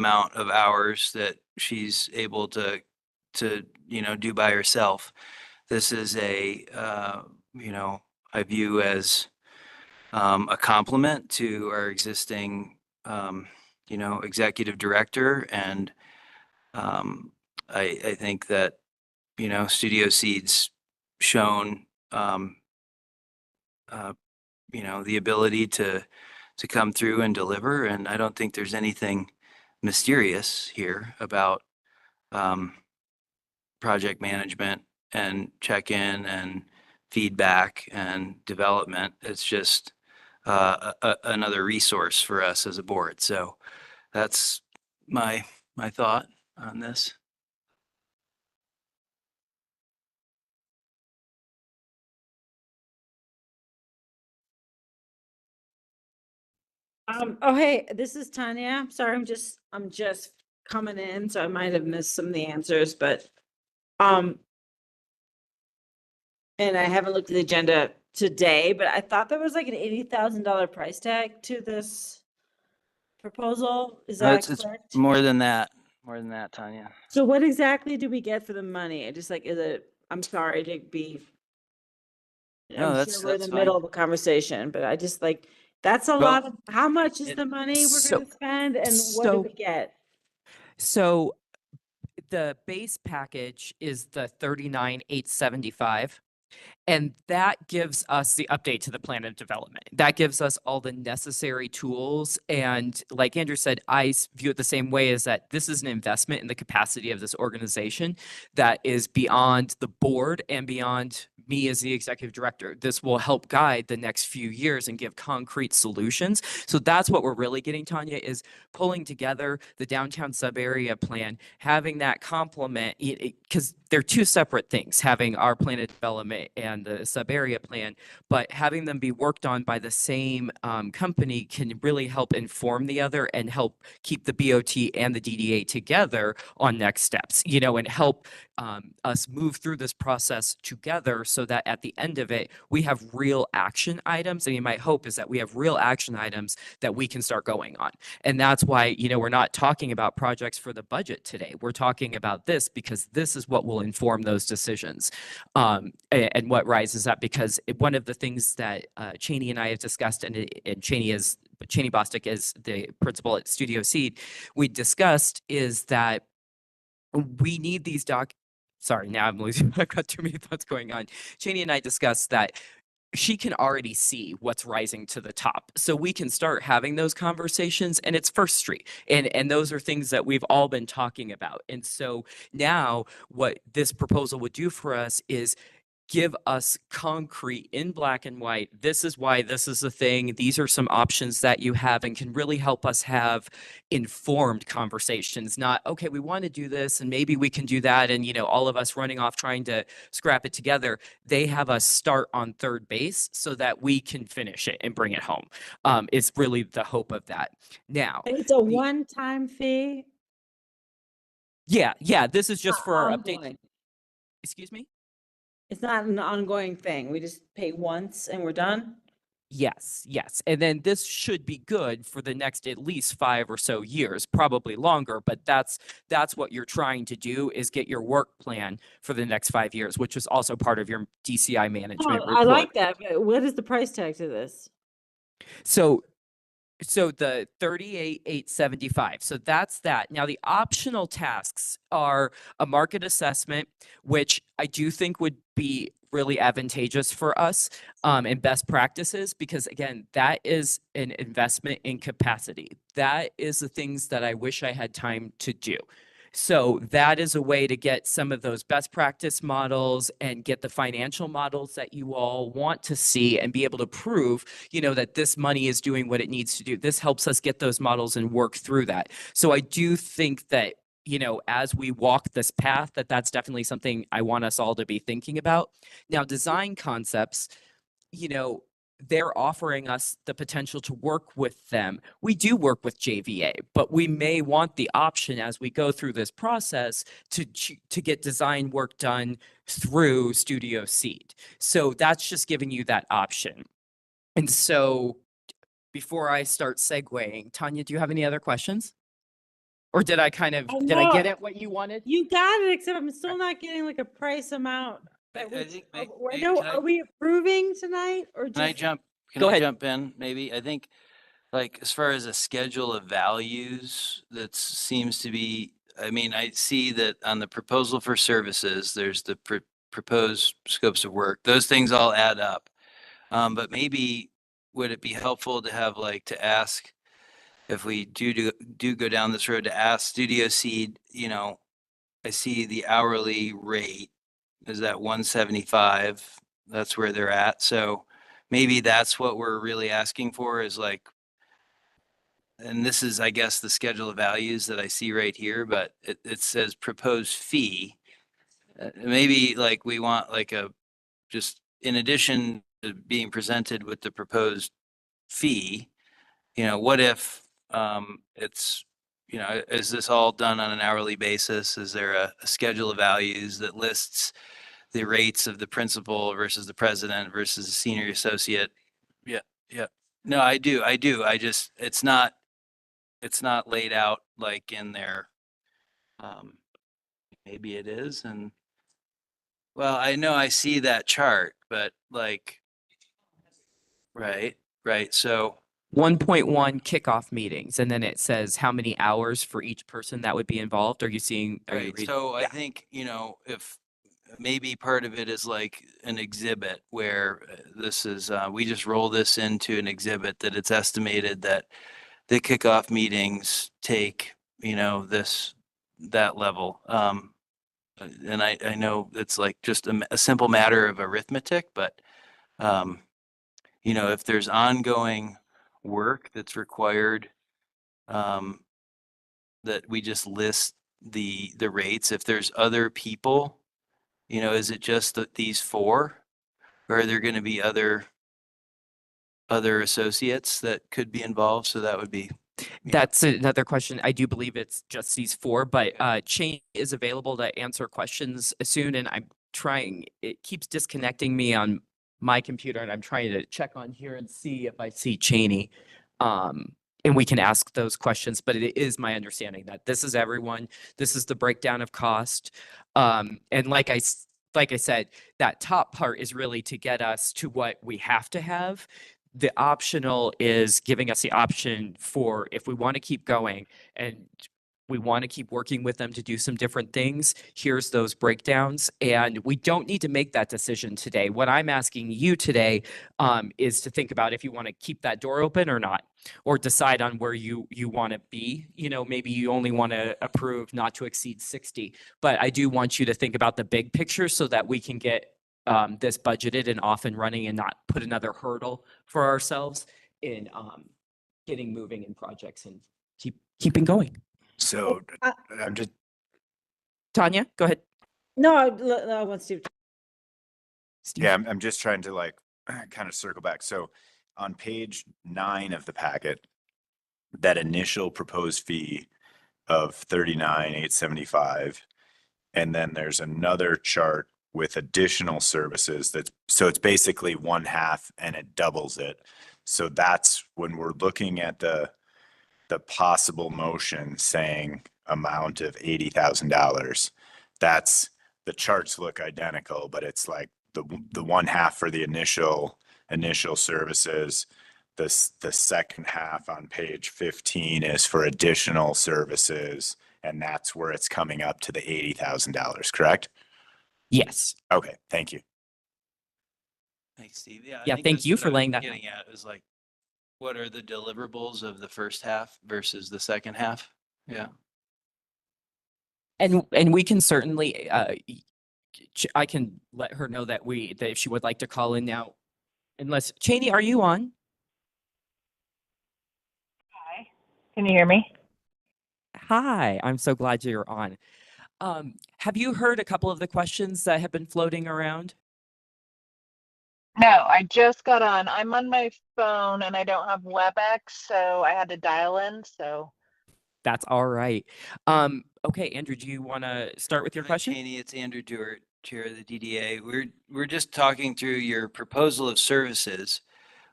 amount of hours that she's able to do by herself. This is I view as a complement to our existing, executive director. And I think that, Studio Seed's shown, uh, the ability to come through and deliver. And I don't think there's anything mysterious here about um, project management and check-in and feedback and development. It's just another resource for us as a board. So that's my thought on this. Oh, hey, this is Tanya. Sorry, I'm just coming in, so I might have missed some of the answers, but, um, and I haven't looked at the agenda today, but I thought there was like an $80,000 price tag to this proposal. Is that It's correct? more than that, Tanya. So what exactly do we get for the money? I just like, is it, I'm sorry to be, No, I'm sure we're in that's the middle fine. of a conversation, but I just like, that's a Well, lot of, how much is it, the money we're So, gonna spend and what do so, we get? so the base package is the 39,875. And that gives us the update to the plan of development. That gives us all the necessary tools. And like Andrew said, view it the same way, is that this is an investment in the capacity of this organization that is beyond the board and beyond me as the executive director. This will help guide the next few years and give concrete solutions. So that's what we're really getting, Tanya, is pulling together the downtown sub area plan, having that complement, because they're two separate things, having our plan of development and the sub area plan, but having them be worked on by the same company can really help inform the other and help keep the BOT and the DDA together on next steps, and help us move through this process together so that at the end of it, we have real action items. I mean, my hope is that we have real action items that we can start going on. And that's why, we're not talking about projects for the budget today. We're talking about this because this is what will inform those decisions, and what rises up. Because one of the things that Cheney and I have discussed, and Cheney Bostic is the principal at Studio Seed, we discussed is that we need these sorry, now I'm losing, I've got too many thoughts going on. Cheney and I discussed that she can already see what's rising to the top. So we can start having those conversations, and it's First Street. And those are things that we've all been talking about. And so now what this proposal would do for us is give us concrete in black and white. This is why this is a thing. These are some options that you have, and can really help us have informed conversations. Not, okay, we want to do this and maybe we can do that. And, all of us running off trying to scrap it together. They have us start on third base so that we can finish it and bring it home. Is really the hope of that. Now, It's a one-time fee? yeah, this is just for our update. Ongoing. Excuse me? It's not an ongoing thing. We just pay once and we're done? Yes. And then this should be good for the next at least 5 or so years, probably longer, but that's what you're trying to do, is get your work plan for the next 5 years, which is also part of your DCI management Oh, I report. like that, but what is the price tag to this? So the 38,875. So that's that. Now the optional tasks are a market assessment, which I do think would be really advantageous for us, and best practices, because again, that is an investment in capacity. That is the things that I wish I had time to do. So that is a way to get some of those best practice models and get the financial models that you all want to see and be able to prove, that this money is doing what it needs to do. This helps us get those models and work through that. So I do think that, as we walk this path, that's definitely something I want us all to be thinking about. Now, design concepts, they're offering us the potential to work with them. We do work with JVA, but we may want the option as we go through this process to get design work done through Studio Seed. So that's just giving you that option. And so before I start segueing, Tanya, do you have any other questions? Or did I kind of, I did I know. get at what you wanted? You got it, except I'm still not getting like a price amount. I think I may- know, can I- are we approving tonight or Can I just? jump, can Go I ahead. jump in maybe? I think like as far as a schedule of values, that seems to be, I mean, I see that on the proposal for services, there's the proposed scopes of work. Those things all add up. But maybe would it be helpful to have like to ask if we do go down this road to ask Studio Seed, you know, I see the hourly rate is at 175. That's where they're at. So maybe that's what we're really asking for is like, and this is, I guess, the schedule of values that I see right here, but it says proposed fee. Maybe like we want like a, just in addition to being presented with the proposed fee, you know, what if it's, you know, is this all done on an hourly basis? Is there a schedule of values that lists the rates of the principal versus the president versus the senior associate? Yeah, yeah. No, I do. I just, it's not laid out like in there. Maybe it is. And well, I know I see that chart, but like, right, right. So 1.1 kickoff meetings, and then it says how many hours for each person that would be involved. Are you seeing? Are you right. reading? So I Yeah. think, you know, if maybe part of it is like an exhibit where this is, we just roll this into an exhibit that it's estimated that the kickoff meetings take, you know, that level. And I know it's like just a simple matter of arithmetic, but, you know, if there's ongoing work that's required, um, that we just list the rates. If there's other people, you know, is it just these four? Or are there going to be other associates that could be involved? So that would be, That's another question. I do believe it's just these four, but Shane is available to answer questions soon, and I'm trying, it keeps disconnecting me on my computer, and I'm trying to check on here and see if I see Cheney. And we can ask those questions, but it is my understanding that this is everyone. This is the breakdown of cost. And like I said, that top part is really to get us to what we have to have. The optional is giving us the option for if we want to keep going and we want to keep working with them to do some different things, here's those breakdowns. And we don't need to make that decision today. What I'm asking you today is to think about if you want to keep that door open or not, or decide on where you want to be. You know, maybe you only want to approve not to exceed 60, but I do want you to think about the big picture so that we can get this budgeted and off and running and not put another hurdle for ourselves in getting moving in projects and keeping going. So I'm just, Tanya, go ahead. No, I want Steve. Steve. yeah, I'm just trying to like kind of circle back. So on page 9 of the packet, that initial proposed fee of 39,875, and then there's another chart with additional services so it's basically 1/2 and it doubles it. So that's when we're looking at the possible motion saying amount of $80,000. That's, the charts look identical, but it's like the 1/2 for the initial services. The second half on page 15 is for additional services, and that's where it's coming up to the $80,000, correct? Yes. Okay, thank you. thanks, Steve. Yeah. I Yeah, think thank that's you what for I was laying that Getting at is like, what are the deliverables of the first half versus the second half? Yeah. And we can certainly I can let her know that if she would like to call in now. Unless Cheney, are you on? Hi, can you hear me? Hi, I'm so glad you're on. Have you heard a couple of the questions that have been floating around? No, I just got on. I'm on my phone and I don't have WebEx, so I had to dial in. So That's all right. Okay, Andrew, do you want to start with your Hi, question? Cheney, it's Andrew Dewart, Chair of the DDA. We're just talking through your proposal of services,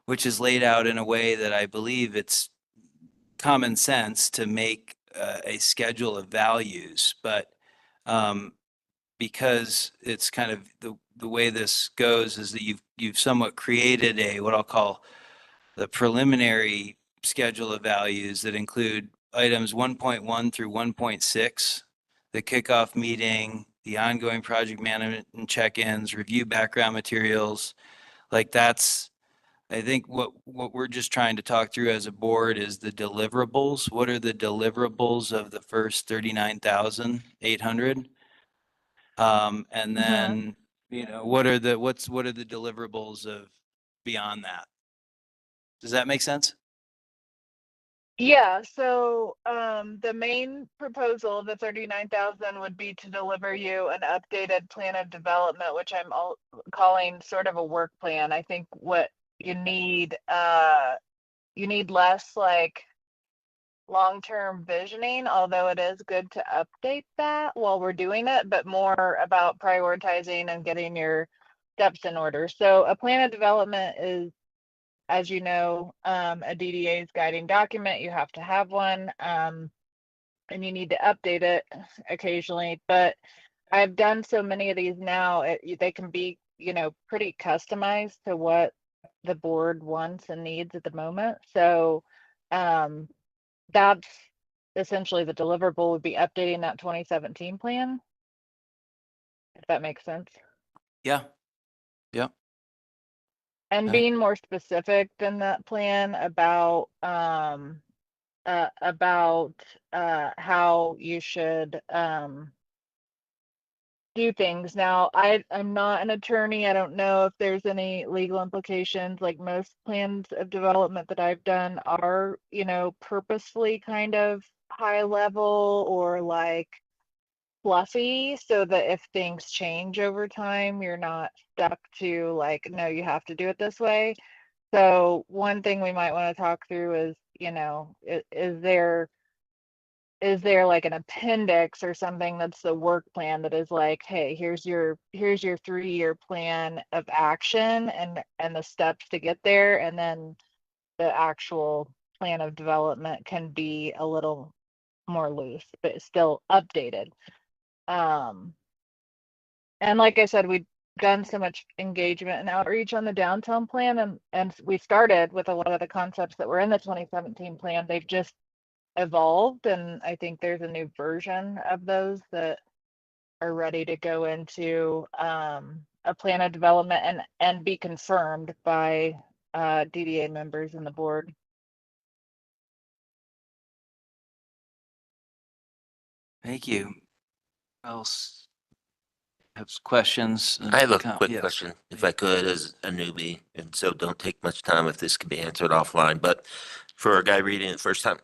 which is laid out in a way that I believe it's common sense to make a schedule of values, but because it's kind of the way this goes is that you've somewhat created a, what I'll call the preliminary schedule of values that include items 1.1 through 1.6, the kickoff meeting, the ongoing project management and check-ins, review background materials. Like that's, I think what we're just trying to talk through as a board is the deliverables. What are the deliverables of the first 39,800? And then, what are the deliverables of beyond that? Does that make sense? Yeah, so the main proposal, the 39,000, would be to deliver you an updated plan of development, which I'm calling sort of a work plan. I think what you need less like long-term visioning, although it is good to update that while we're doing it, but more about prioritizing and getting your steps in order. So a plan of development is, as you know, a DDA's guiding document. You have to have one, and you need to update it occasionally. But I've done so many of these now, they can be, pretty customized to what the board wants and needs at the moment. So that's essentially the deliverable, would be updating that 2017 plan, if that makes sense. Yeah. Yeah. And Okay. being more specific than that plan about how you should do things. Now, I'm not an attorney. I don't know if there's any legal implications. Like most plans of development that I've done are, purposefully kind of high level or like fluffy, so that if things change over time, you're not stuck to like, no, you have to do it this way. So one thing we might want to talk through is, is there like an appendix or something that's the work plan that is like, hey, here's your 3-year plan of action and the steps to get there, and then the actual plan of development can be a little more loose but still updated. And like I said, we've done so much engagement and outreach on the downtown plan, and we started with a lot of the concepts that were in the 2017 plan. They've just evolved, and I think there's a new version of those that are ready to go into a plan of development and be confirmed by DDA members in the board. Thank you. Else have questions? I have a quick Yeah. question, if I could, as a newbie, and so don't take much time if this can be answered offline, but for a guy reading it first time,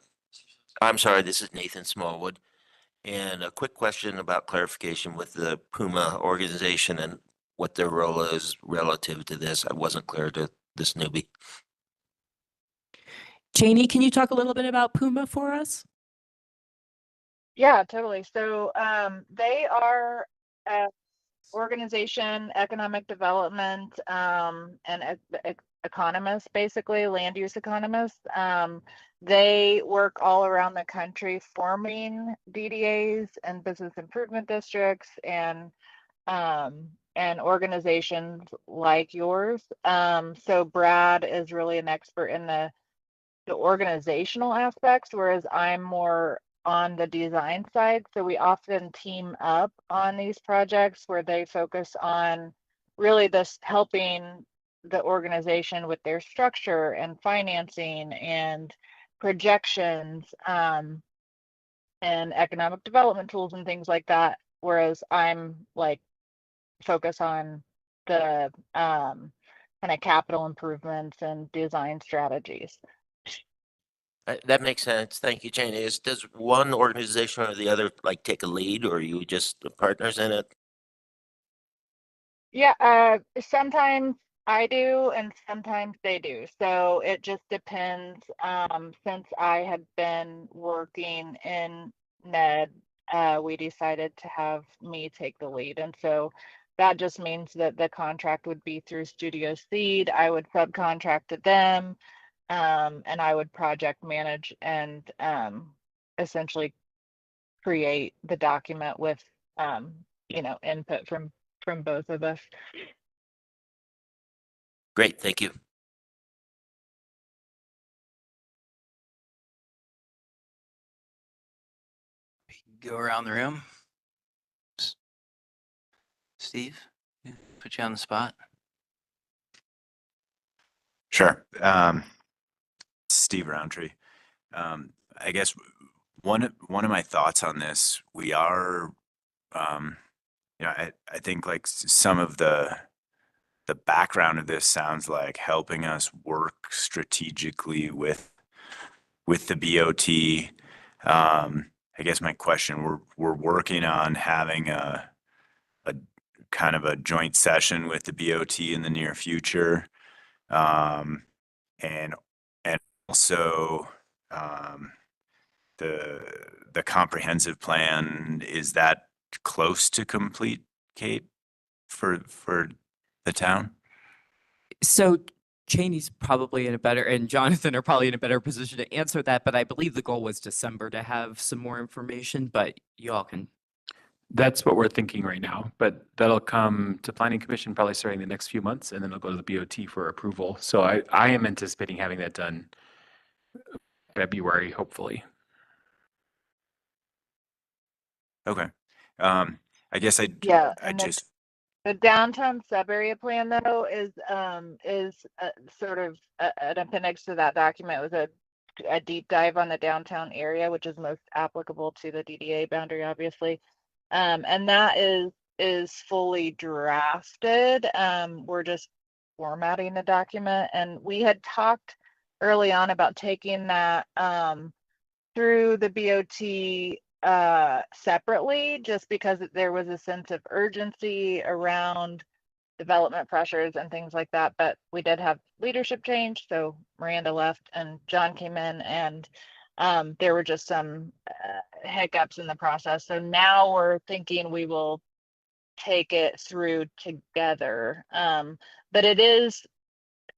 I'm sorry, this is Nathan Smallwood. And a quick question about clarification with the Puma organization and what their role is relative to this. I wasn't clear to this newbie. Janie, can you talk a little bit about Puma for us? Yeah, totally. So they are organization, economic development, and economists, basically land use economists. They work all around the country forming DDAs and business improvement districts and organizations like yours. So Brad is really an expert in the organizational aspects, whereas I'm more on the design side. So we often team up on these projects where they focus on really this helping the organization with their structure and financing and projections, and economic development tools and things like that. Whereas I'm like focus on the kind of capital improvements and design strategies. That makes sense. Thank you, Janie. Does one organization or the other like take a lead, or are you just the partners in it? Yeah, sometimes I do and sometimes they do. So it just depends. Since I had been working in NED, we decided to have me take the lead. And so that just means that the contract would be through Studio Seed. I would subcontract to them, and I would project manage and essentially create the document with, input from both of us. Great, thank you. Go around the room. Steve, put you on the spot. Sure. Steve Roundtree. I guess one of my thoughts on this, we are, I think like some of the background of this sounds like helping us work strategically with the BOT. I guess my question, we're working on having a kind of a joint session with the BOT in the near future. And also, the comprehensive plan, is that close to complete, Kate, for the town? So Cheney's probably in a better, and Jonathan are probably in a better position to answer that, but I believe the goal was December to have some more information, but you all can. That's what we're thinking right now, but that'll come to planning commission probably starting the next few months, and then it'll go to the BOT for approval. So I am anticipating having that done February, hopefully. Okay. I guess Yeah, I and just, the downtown sub-area plan though is sort of an appendix to that document with a deep dive on the downtown area, which is most applicable to the DDA boundary, obviously. And that is fully drafted. We're just formatting the document, and we had talked early on about taking that through the BOT separately, just because there was a sense of urgency around development pressures and things like that. But we did have leadership change, so Miranda left and John came in, and there were just some hiccups in the process. So now we're thinking we will take it through together, but it is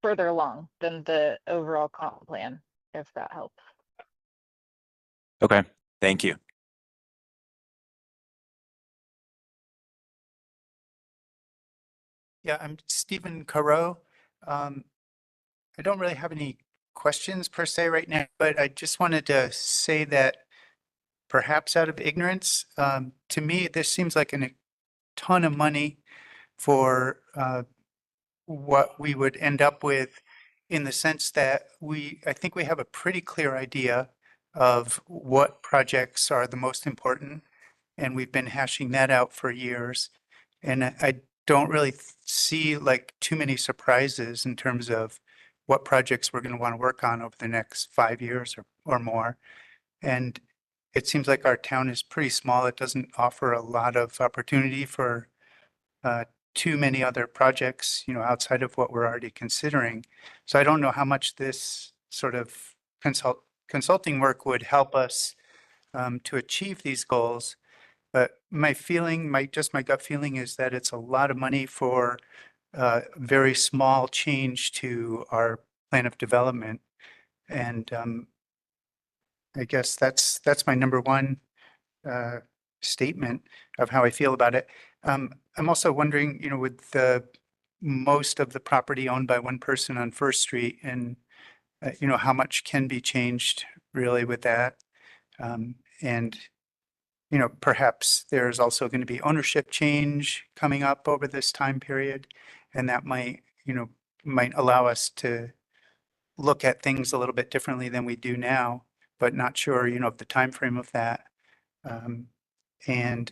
further along than the overall comp plan, if that helps. okay, thank you. Yeah, I'm Stephen Caro. I don't really have any questions per se right now, but I just wanted to say that perhaps out of ignorance, to me, this seems like a ton of money for what we would end up with, in the sense that I think we have a pretty clear idea of what projects are the most important, and we've been hashing that out for years. And I don't really see like too many surprises in terms of what projects we're going to want to work on over the next 5 years or more. And it seems like our town is pretty small. It doesn't offer a lot of opportunity for too many other projects, outside of what we're already considering. So I don't know how much this sort of consulting work would help us to achieve these goals. But my gut feeling is that it's a lot of money for very small change to our plan of development. And I guess that's my number one statement of how I feel about it. I'm also wondering, with most of the property owned by one person on First Street, and how much can be changed really with that. And perhaps there's also going to be ownership change coming up over this time period, and that might allow us to look at things a little bit differently than we do now, but not sure, of the time frame of that. And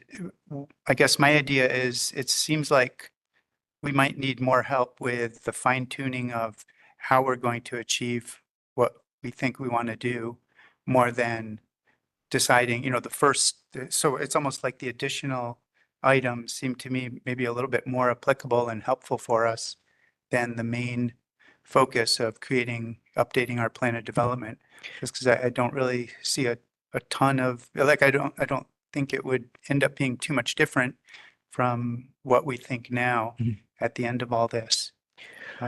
I guess my idea is, it seems like we might need more help with the fine tuning of how we're going to achieve what we think we want to do, more than deciding, so it's almost like the additional items seem to me maybe a little bit more applicable and helpful for us than the main focus of updating our plan of development. Just because I don't really see a ton of, like, I don't think it would end up being too much different from what we think now at the end of all this.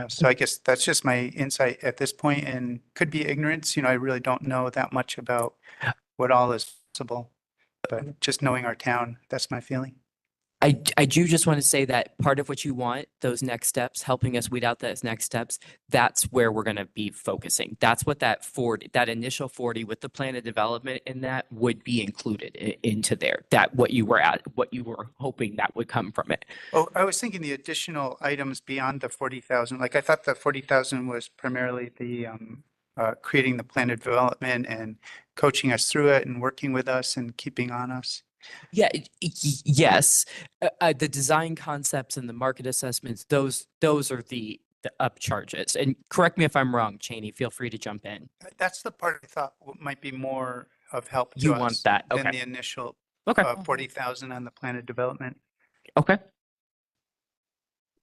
So I guess that's just my insight at this point, and could be ignorance. I really don't know that much about what all is possible. But just knowing our town, that's my feeling. I do just want to say that part of what you want, those next steps, helping us weed out those next steps, that's where we're going to be focusing. That's what that 40, that initial 40 with the plan of development in that would be included into there. That what you were hoping that would come from it. Oh, I was thinking the additional items beyond the 40,000. Like I thought the 40,000 was primarily the creating the plan of development and coaching us through it and working with us and keeping on us. Yeah, yes. The design concepts and the market assessments, those are the upcharges. And correct me if I'm wrong, Cheney, feel free to jump in. That's the part I thought might be more of help to You us want that, than okay. the initial Okay, 40,000 on the plan of development. okay.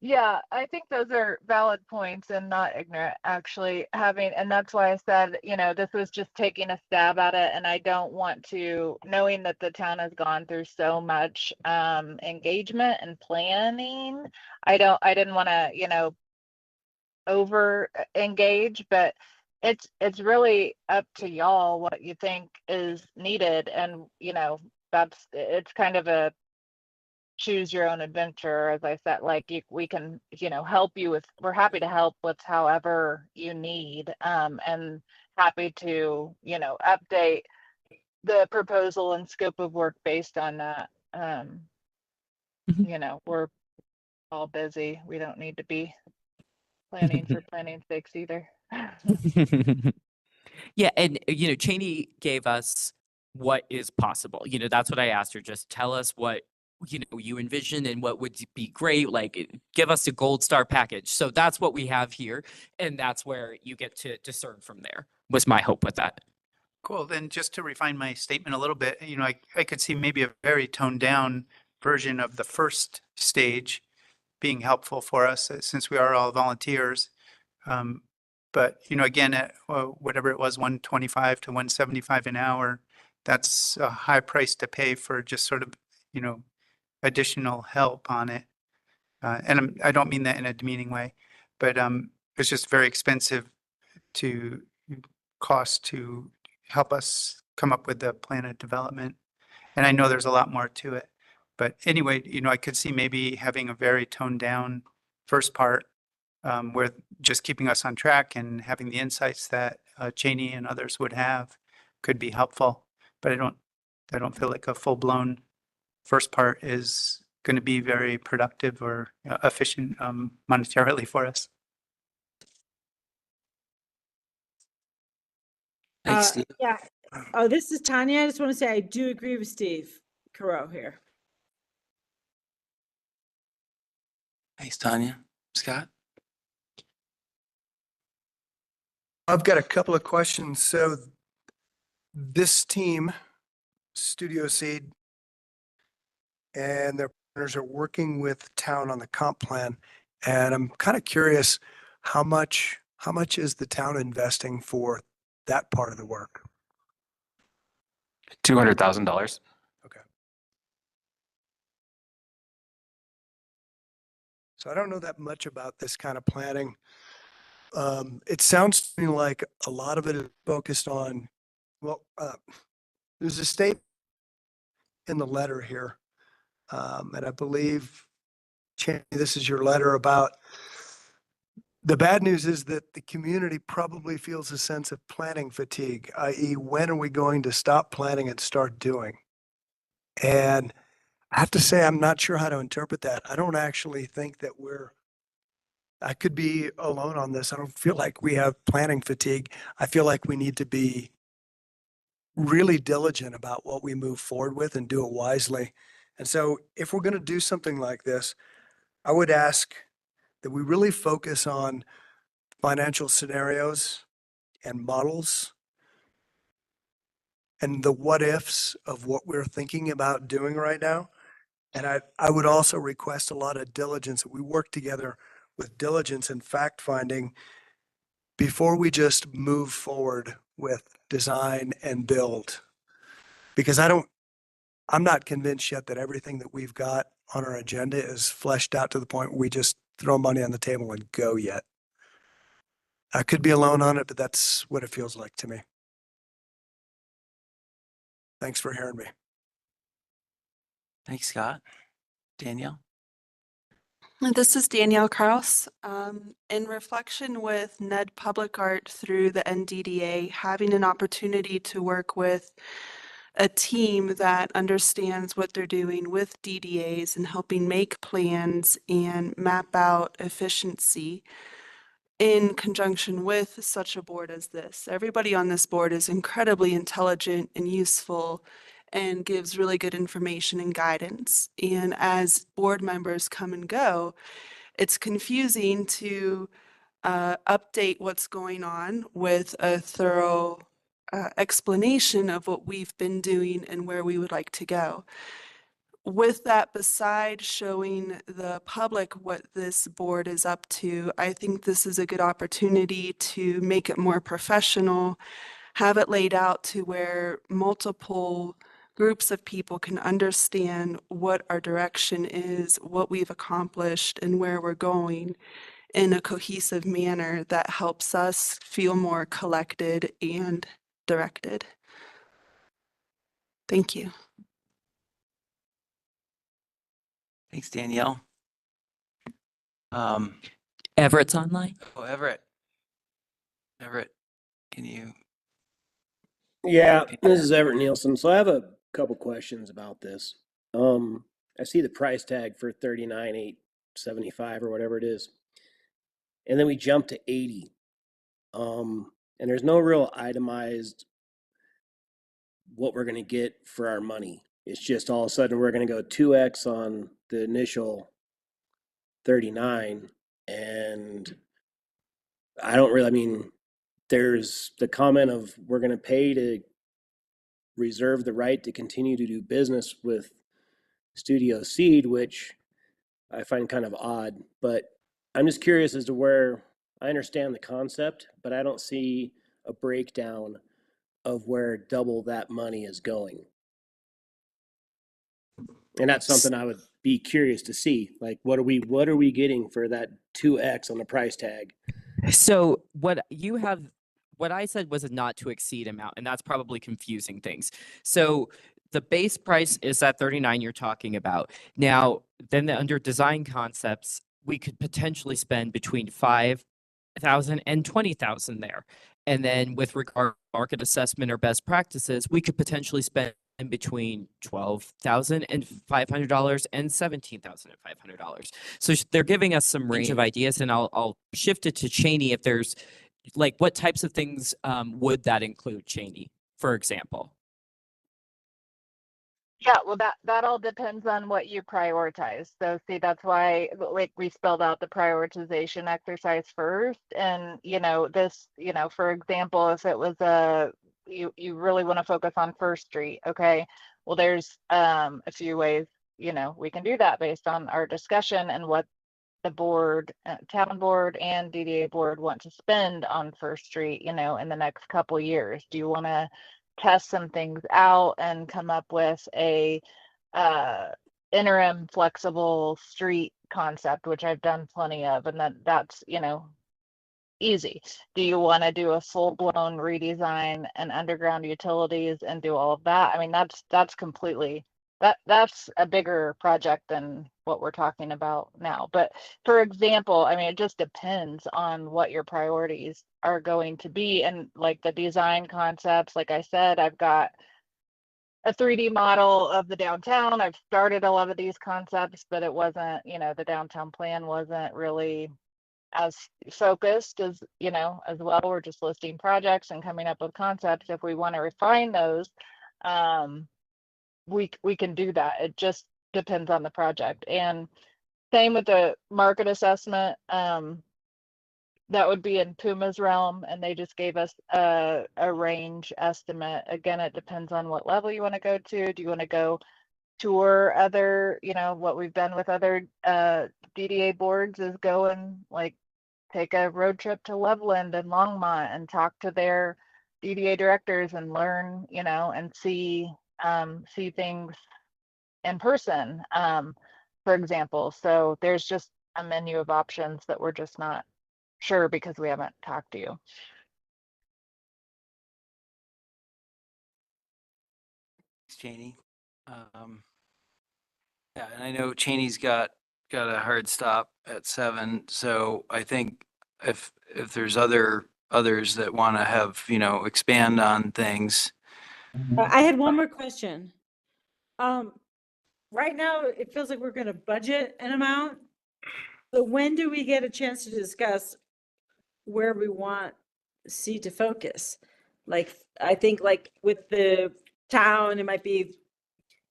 Yeah, I think those are valid points and not ignorant, actually, and that's why I said, this was just taking a stab at it. And I don't want to, knowing that the town has gone through so much engagement and planning, I didn't want to, over engage, but it's really up to y'all what you think is needed. And, it's kind of a choose your own adventure. As I said, like we can, help you with, we're happy to help with however you need, and happy to, update the proposal and scope of work based on that. We're all busy. We don't need to be planning for planning's sakes either. Yeah, and Cheney gave us what is possible. That's what I asked her. Just tell us what you envision and what would be great. Like, give us a gold star package. So that's what we have here, and that's where you get to discern from there. Was my hope with that. Cool. Then just to refine my statement a little bit, I could see maybe a very toned down version of the first stage being helpful for us since we are all volunteers. But, again, at whatever it was, 125 to 175 an hour, that's a high price to pay for just sort of, additional help on it. And I don't mean that in a demeaning way, but it's just very expensive to cost to help us come up with the plan of development. And I know there's a lot more to it. But anyway, I could see maybe having a very toned down first part where just keeping us on track and having the insights that Cheney and others would have could be helpful. But I don't feel like a full blown first part is going to be very productive or efficient monetarily for us. Thanks, Steve. Yeah. Oh, this is Tanya. I just want to say I do agree with Steve Carreau here. Thanks, Tanya. Scott? I've got a couple of questions. So this team, Studio Seed, and their partners are working with town on the comp plan. And I'm kind of curious, how much is the town investing for that part of the work? $200,000. Okay. So I don't know that much about this kind of planning. It sounds to me like a lot of it is focused on, there's a statement in the letter here. And I believe, Chaney, this is your letter about the bad news is that the community probably feels a sense of planning fatigue, i.e. when are we going to stop planning and start doing? And I have to say, I'm not sure how to interpret that. I don't actually think that I could be alone on this. I don't feel like we have planning fatigue. I feel like we need to be really diligent about what we move forward with and do it wisely. And so if we're going to do something like this, I would ask that we really focus on financial scenarios and models and the what ifs of what we're thinking about doing right now. And I would also request a lot of diligence, that we work together with diligence and fact finding before we just move forward with design and build. Because I'm not convinced yet that everything that we've got on our agenda is fleshed out to the point where we just throw money on the table and go yet. I could be alone on it, but that's what it feels like to me. Thanks for hearing me. Thanks, Scott. Danielle? This is Danielle Kraus. In reflection with Ned Public Art through the NDDA, having an opportunity to work with a team that understands what they're doing with DDAs and helping make plans and map out efficiency in conjunction with such a board as this. Everybody on this board is incredibly intelligent and useful and gives really good information and guidance. And as board members come and go, it's confusing to update what's going on with a thorough explanation of what we've been doing and where we would like to go. With that beside showing the public what this board is up to, I think this is a good opportunity to make it more professional, have it laid out to where multiple groups of people can understand what our direction is, what we've accomplished, and where we're going in a cohesive manner that helps us feel more collected and directed. Thank you. Thanks, Danielle. Everett's online. Oh, Everett. Everett, can you? Yeah, this is Everett Nielsen. So I have a couple questions about this. I see the price tag for $39,875 or whatever it is. And then we jump to 80. And there's no real itemized what we're going to get for our money. It's just all of a sudden we're going to go 2x on the initial 39. And I don't really, I mean, there's the comment of we're going to pay to reserve the right to continue to do business with Studio Seed, which I find kind of odd. But I'm just curious as to where I understand the concept, but I don't see a breakdown of where double that money is going. And that's something I would be curious to see. Like, what are we getting for that 2x on the price tag? So what I said was a not to exceed amount, and that's probably confusing things. So the base price is that 39 you're talking about. Now, then under design concepts, we could potentially spend between 5,000 and 20,000 there. And then with regard to market assessment or best practices, we could potentially spend in between $12,500 and $17,500. So they're giving us some range of ideas, and I'll shift it to Cheney if there's like what types of things would that include, Cheney, for example? Yeah, well, that all depends on what you prioritize. So see, that's why like we spelled out the prioritization exercise first. And this, for example, if it was you really want to focus on First Street, okay, well, there's a few ways, we can do that based on our discussion and what the board, town board and DDA board want to spend on First Street, in the next couple years. Do you want to test some things out and come up with a interim flexible street concept, which I've done plenty of, and that's easy. Do you want to do a full-blown redesign and underground utilities and do all of that? I mean, that's completely that's a bigger project than what we're talking about now. But for example, I mean, it just depends on what your priorities are going to be. And like the design concepts, like I said, I've got a 3D model of the downtown. I've started a lot of these concepts, but it wasn't, the downtown plan wasn't really as focused as, as well. We're just listing projects and coming up with concepts. If we want to refine those, we can do that. It just depends on the project. And same with the market assessment. That would be in Puma's realm, and they just gave us a range estimate. Again, it depends on what level you want to go to. Do you want to go tour other, what we've done with other DDA boards is go and like take a road trip to Loveland and Longmont and talk to their DDA directors and learn, and see things in person, for example. So there's just a menu of options that we're just not sure because we haven't talked to you. Cheney. Yeah, and I know Cheney's got a hard stop at 7, so I think if there's others that want to have, expand on things. I had one more question. Right now, it feels like we're gonna budget an amount. But when do we get a chance to discuss where we want C to focus? Like, I think like with the town, it might be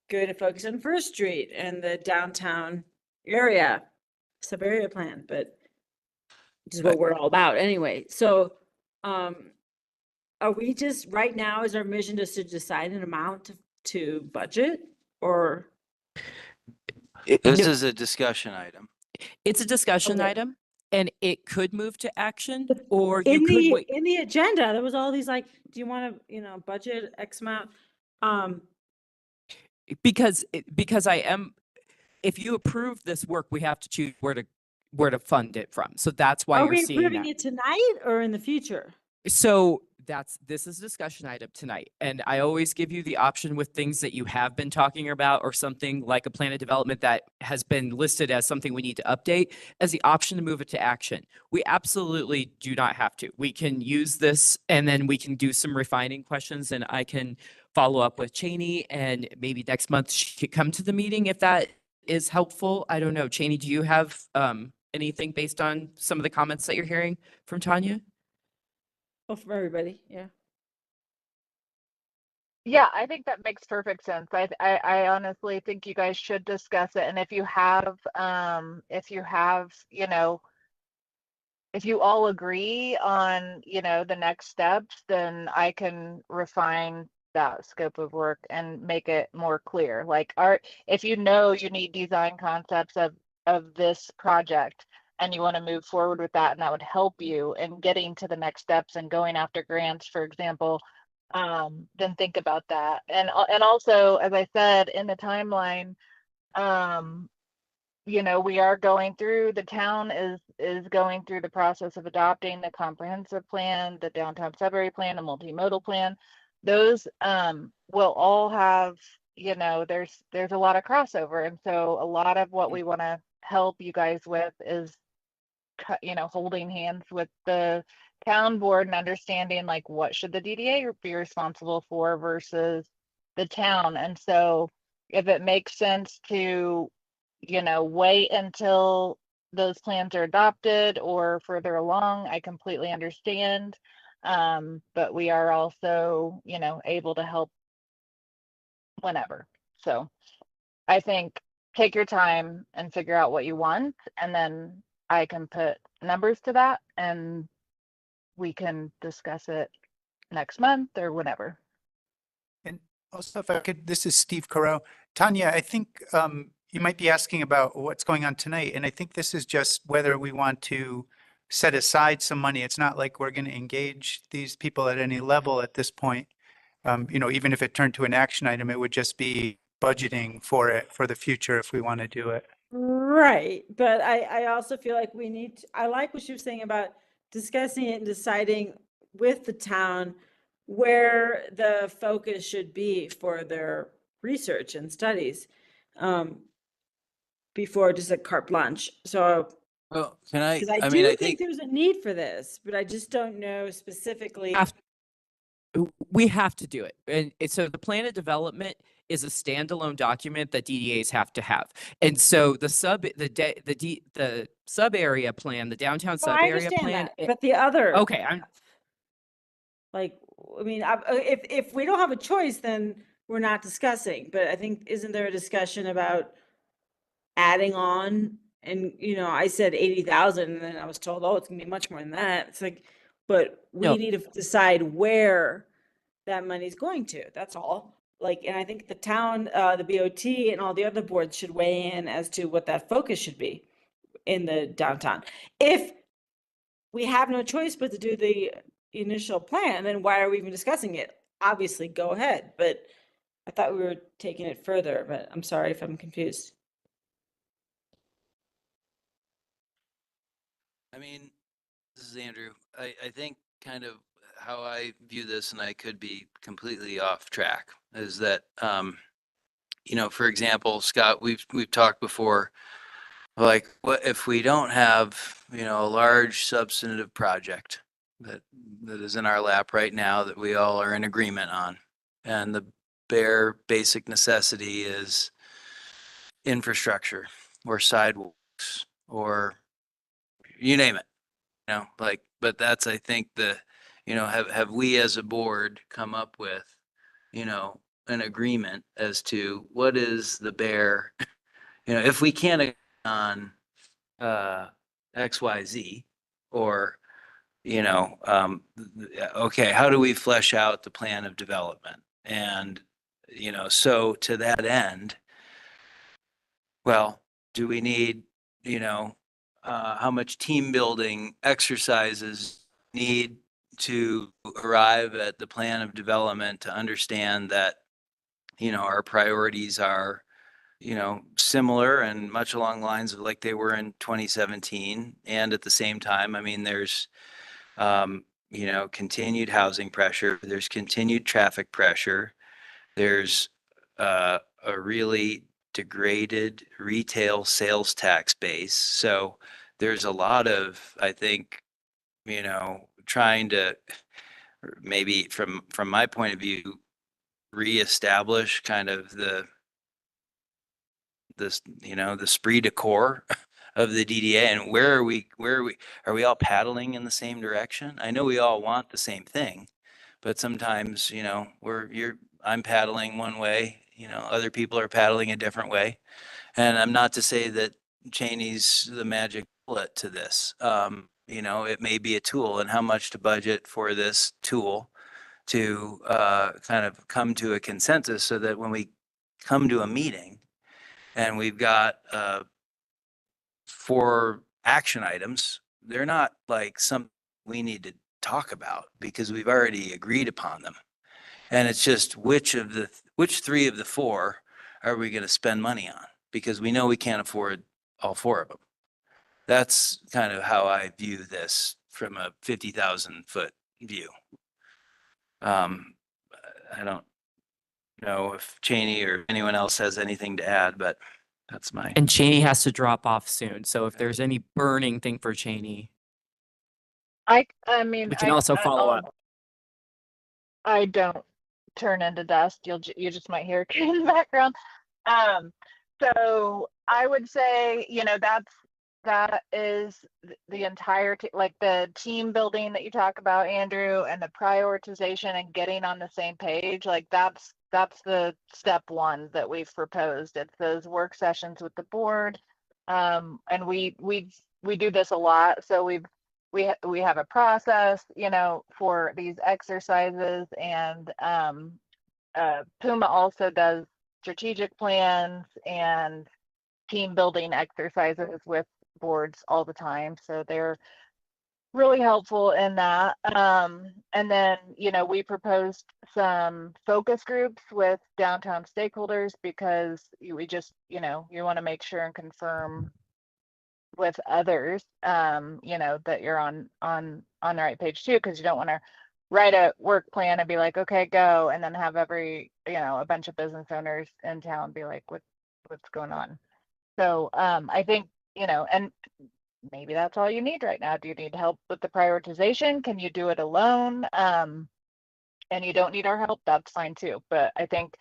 good to focus on First Street and the downtown area, sub-area plan, but which is what we're all about anyway. So, are we just, right now, is our mission just to decide an amount to budget or? This No. is a discussion item. It's a discussion Okay. item and it could move to action But or you could wait. In the agenda, there was all these like, do you want to, budget X amount? Because if you approve this work, we have to choose where to fund it from. So that's why Are you're we seeing approving that. it tonight or in the future? So this is a discussion item tonight. And I always give you the option with things that you have been talking about or something like a plan of development that has been listed as something we need to update as the option to move it to action. We absolutely do not have to. We can use this and then we can do some refining questions and I can follow up with Cheney and maybe next month she could come to the meeting if that is helpful. I don't know. Cheney, do you have anything based on some of the comments that you're hearing from Tanya? Oh, for everybody, yeah. Yeah, I think that makes perfect sense. I honestly think you guys should discuss it. And if you have, if you all agree on, the next steps, then I can refine that scope of work and make it more clear. Like if you need design concepts of this project and you want to move forward with that, and that would help you in getting to the next steps and going after grants, for example, then think about that. And also, as I said, in the timeline, we are going through, the town is going through the process of adopting the comprehensive plan, the downtown sub-area plan, the multimodal plan. Those will all have, there's a lot of crossover. And so a lot of what we want to help you guys with is, holding hands with the town board and understanding like what should the DDA be responsible for versus the town. And so if it makes sense to wait until those plans are adopted or further along, I completely understand. But we are also, able to help whenever. So I think take your time and figure out what you want, and then I can put numbers to that and we can discuss it next month or whenever. And also, if I could, this is Steve Caro. Tanya, I think you might be asking about what's going on tonight, and I think this is just whether we want to set aside some money. It's not like we're going to engage these people at any level at this point. Even if it turned to an action item, it would just be budgeting for it for the future if we want to do it. Right, but I also feel like we need to, I like what you were saying about discussing it and deciding with the town where the focus should be for their research and studies, before just a carte blanche. So, Well, can I, because I mean, do I think think, there's a need for this, but I just don't know specifically. We have to do it. And so the plan of development is a standalone document that DDAs have to have. And so the sub area plan, the downtown Oh, sub I area understand plan. that, but the other. Okay, Like, I mean, if we don't have a choice, then we're not discussing, but I think, isn't there a discussion about adding on? And, I said 80,000 and then I was told, oh, it's gonna be much more than that. It's like, but we No. need to decide where that money's going to, that's all. Like, and I think the town, the BOT and all the other boards should weigh in as to what that focus should be in the downtown. If we have no choice but to do the initial plan, then why are we even discussing it? Obviously, go ahead, but I thought we were taking it further, but I'm sorry if I'm confused. I mean, this is Andrew. I think kind of how I view this, and I could be completely off track, is that for example, Scott, we've talked before, like, what if we don't have, a large substantive project that is in our lap right now that we all are in agreement on, and the bare basic necessity is infrastructure or sidewalks or you name it, but that's, I think have we as a board come up with, an agreement as to what is the bare, if we can't agree on, XYZ or, okay, how do we flesh out the plan of development? And, so to that end, well, do we need, how much team building exercises need to arrive at the plan of development to understand that, our priorities are, similar and much along the lines of like they were in 2017. And at the same time, I mean, there's, continued housing pressure, there's continued traffic pressure, there's a really degraded retail sales tax base. So there's a lot of, I think, trying to maybe from my point of view, reestablish kind of the esprit de corps of the DDA, and where are we are we all paddling in the same direction? I know we all want the same thing, but sometimes, I'm paddling one way, other people are paddling a different way. And I'm not to say that Cheney's the magic bullet to this. It may be a tool, and how much to budget for this tool to kind of come to a consensus so that when we come to a meeting and we've got 4 action items, they're not like some we need to talk about because we've already agreed upon them. And it's just which 3 of the 4 are we going to spend money on? Because we know we can't afford all 4 of them. That's kind of how I view this from a 50,000-foot view. I don't know if Cheney or anyone else has anything to add, but that's my. And Cheney has to drop off soon. So if there's any burning thing for Cheney, I mean, we can also follow up. I don't turn into dust. You just might hear it in the background. So I would say, that is the entire like the team building that you talk about, Andrew, and the prioritization and getting on the same page. Like that's the step 1 that we've proposed. It's those work sessions with the board, and we do this a lot. So we have a process, for these exercises, and Puma also does strategic plans and team building exercises with boards all the time. So they're really helpful in that. And then, we proposed some focus groups with downtown stakeholders because we just, you want to make sure and confirm with others, that you're on the right page too, because you don't want to write a work plan and be like, okay, go, and then have every, a bunch of business owners in town be like, what's going on? So I think, and maybe that's all you need right now. Do you need help with the prioritization? Can you do it alone? And you don't need our help, that's fine too. But I think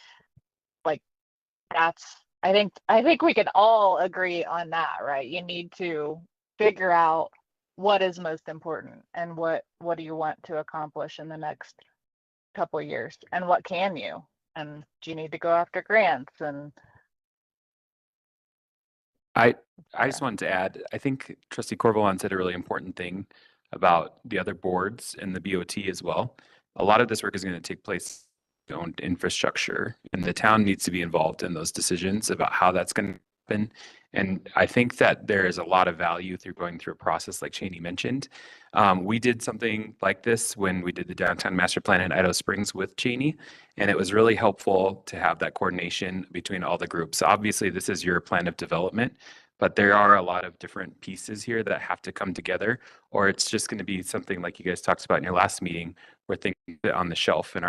I think we can all agree on that, right? You need to figure out what is most important and what do you want to accomplish in the next couple of years, and what can you, and do you need to go after grants? And I just wanted to add, I think Trustee Corvalon said a really important thing about the other boards and the BOT as well. A lot of this work is going to take place owned infrastructure, and the town needs to be involved in those decisions about how that's going to happen. And I think that there is a lot of value through going through a process like Cheney mentioned. We did something like this when we did the downtown master plan in Idaho Springs with Cheney, and it was really helpful to have that coordination between all the groups. Obviously, this is your plan of development, but there are a lot of different pieces here that have to come together, or it's just going to be something like you guys talked about in your last meeting where things sit on the shelf and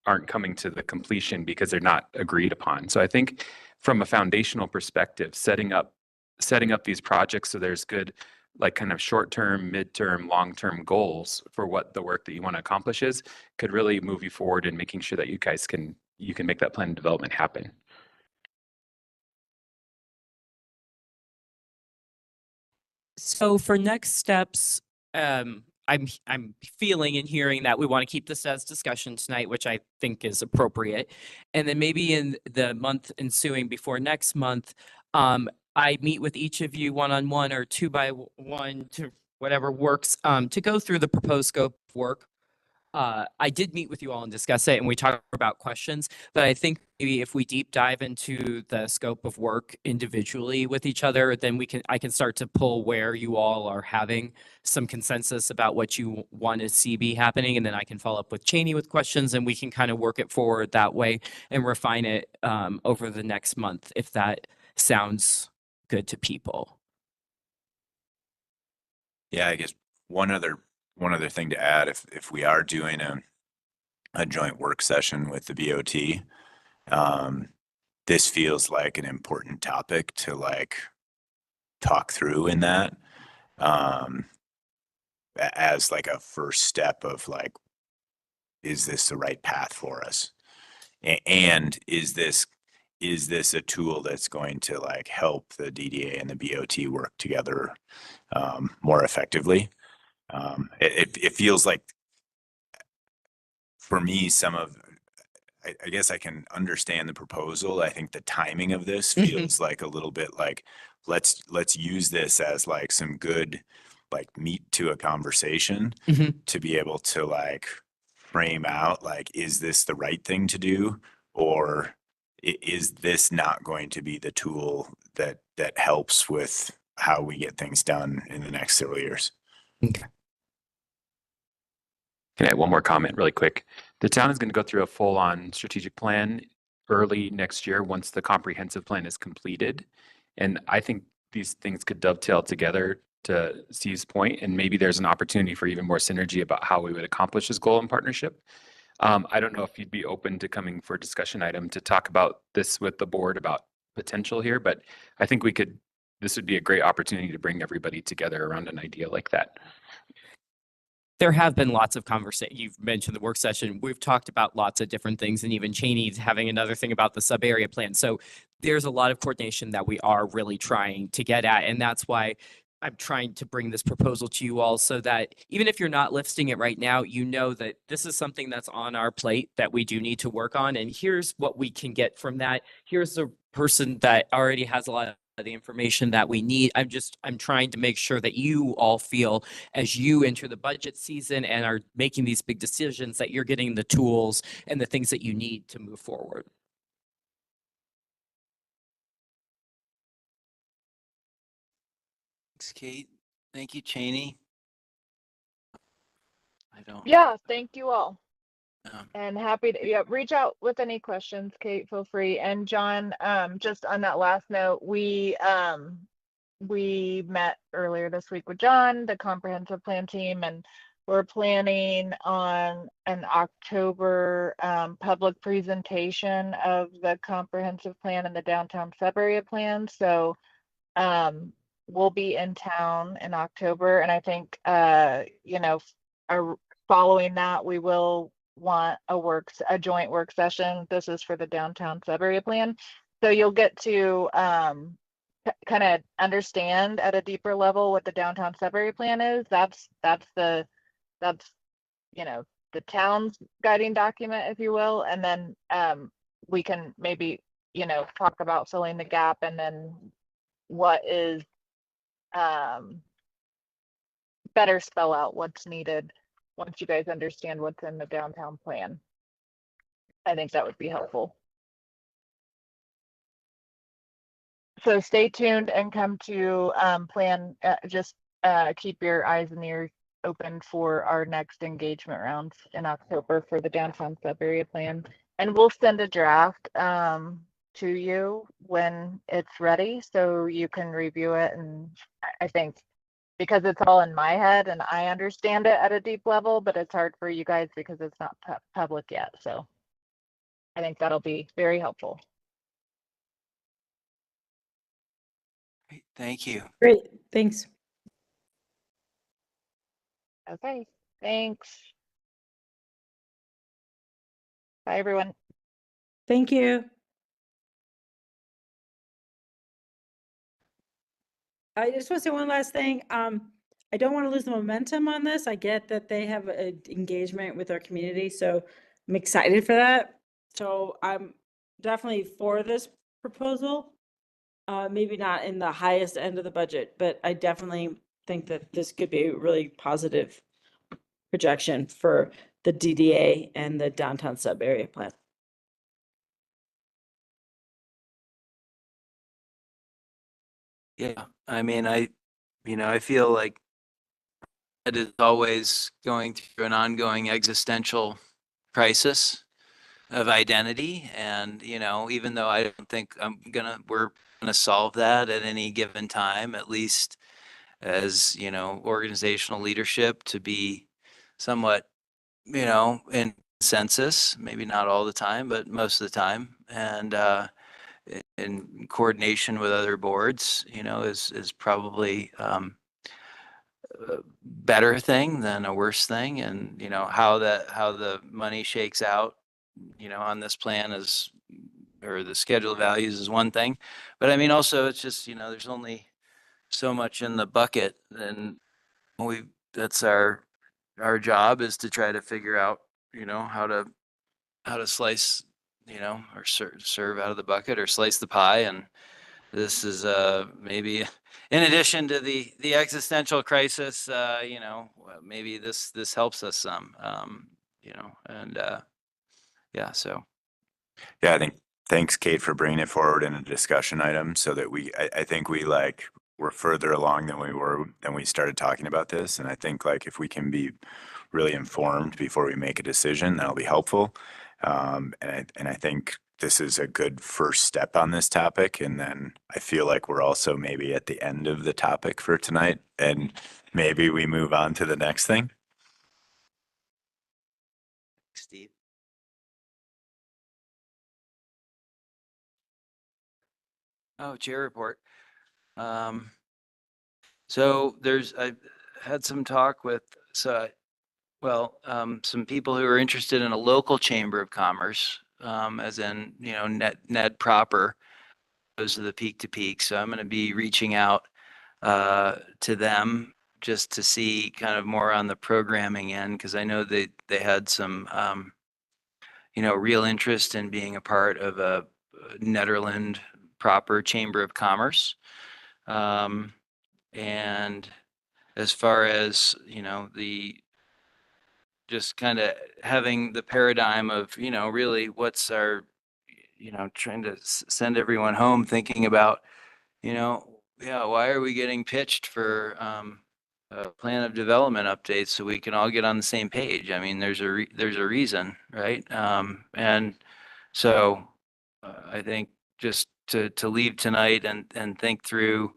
aren't coming to the completion because they're not agreed upon. So I think from a foundational perspective, setting up these projects so there's good, like kind of short-term, mid-term, long-term goals for what the work that you want to accomplish is, could really move you forward in making sure that you guys can make that plan of development happen. So for next steps, I'm feeling and hearing that we want to keep this as discussion tonight, which I think is appropriate. And then maybe in the month ensuing before next month, I meet with each of you one-on-one or 2x1 to whatever works, to go through the proposed scope of work. I did meet with you all and discuss it, and we talked about questions, but I think maybe if we deep dive into the scope of work individually with each other, then I can start to pull where you all are having some consensus about what you want to see be happening, and then I can follow up with Cheney with questions, and we can kind of work it forward that way and refine it over the next month, if that sounds good to people. Yeah, I guess one other thing to add, if we are doing a joint work session with the BOT, this feels like an important topic to like talk through in that, as like a first step of like, is this the right path for us? And is this a tool that's going to like help the DDA and the BOT work together more effectively? It feels like, for me, I guess I can understand the proposal. I think the timing of this feels like a little bit like, let's use this as like some good, like meat to a conversation to be able to like frame out, like, is this the right thing to do? Or is this not going to be the tool that helps with how we get things done in the next several years? Okay. Can I add one more comment really quick? The town is going to go through a full-on strategic plan early next year once the comprehensive plan is completed. And I think these things could dovetail together, to Steve's point, and maybe there's an opportunity for even more synergy about how we would accomplish this goal in partnership. I don't know if you'd be open to coming for a discussion item to talk about this with the board about potential here, but I think this would be a great opportunity to bring everybody together around an idea like that. There have been lots of conversations. You've mentioned the work session. We've talked about lots of different things, and even Cheney's having another thing about the sub area plan. So there's a lot of coordination that we are really trying to get at. And that's why I'm trying to bring this proposal to you all, so that even if you're not listing it right now, you know that this is something that's on our plate that we do need to work on. And here's what we can get from that. Here's the person that already has a lot of the information that we need. I'm trying to make sure that you all feel, as you enter the budget season and are making these big decisions, that you're getting the tools and the things that you need to move forward. Thanks, Kate. Thank you, Cheney. Yeah, thank you all. Um, And happy to reach out with any questions, Kate, feel free. And John, just on that last note, we met earlier this week with John, the comprehensive plan team, and we're planning on an October public presentation of the comprehensive plan and the downtown sub-area plan. So we'll be in town in October, and I think following that, we will want a joint work session. This is for the downtown sub-area plan. So you'll get to kind of understand at a deeper level what the downtown sub-area plan is. That's the town's guiding document, if you will. And then we can maybe, talk about filling the gap, and then what is better spell out what's needed once you guys understand what's in the downtown plan. I think that would be helpful. So stay tuned and come to plan, keep your eyes and ears open for our next engagement rounds in October for the downtown sub-area plan. And we'll send a draft to you when it's ready, so you can review it. And I think, because it's all in my head and I understand it at a deep level, but it's hard for you guys because it's not public yet. So I think that'll be very helpful. Great, thank you. Great, thanks. Okay, thanks. Bye, everyone. Thank you. I just want to say one last thing. I don't want to lose the momentum on this. I get that they have an engagement with our community, so I'm excited for that. So I'm definitely for this proposal. Maybe not in the highest end of the budget, but I definitely think that this could be a really positive projection for the DDA and the downtown sub area plan. Yeah, I mean, I feel like it is always going through an ongoing existential crisis of identity. And, even though I don't think we're gonna solve that at any given time, at least as, organizational leadership to be somewhat, in consensus, maybe not all the time, but most of the time. And, in coordination with other boards, is probably, a better thing than a worse thing. And, how the money shakes out, on this plan or the schedule of values is one thing. But I mean, also it's just, there's only so much in the bucket, and that's our job is to try to figure out, how to slice, or serve out of the bucket or slice the pie. And this is maybe in addition to the existential crisis, maybe this helps us some, and yeah, so. Yeah, I think, thanks, Kate, for bringing it forward in a discussion item so that I think we're further along than we started talking about this. And I think if we can be really informed before we make a decision, that'll be helpful. And I think this is a good first step on this topic. And then I feel like we're also maybe at the end of the topic for tonight, and maybe we move on to the next thing. Steve. Oh, chair report. So I had some talk with, some people who are interested in a local chamber of commerce, as in, Ned proper, those are the peak to peak. So I'm going to be reaching out to them just to see kind of more on the programming end, because I know they had some, real interest in being a part of a Nederland proper chamber of commerce. And as far as, just kind of having the paradigm of, really what's our, trying to send everyone home thinking about, yeah, why are we getting pitched for a plan of development updates so we can all get on the same page? I mean, there's a reason, right? And so I think just to leave tonight and think through,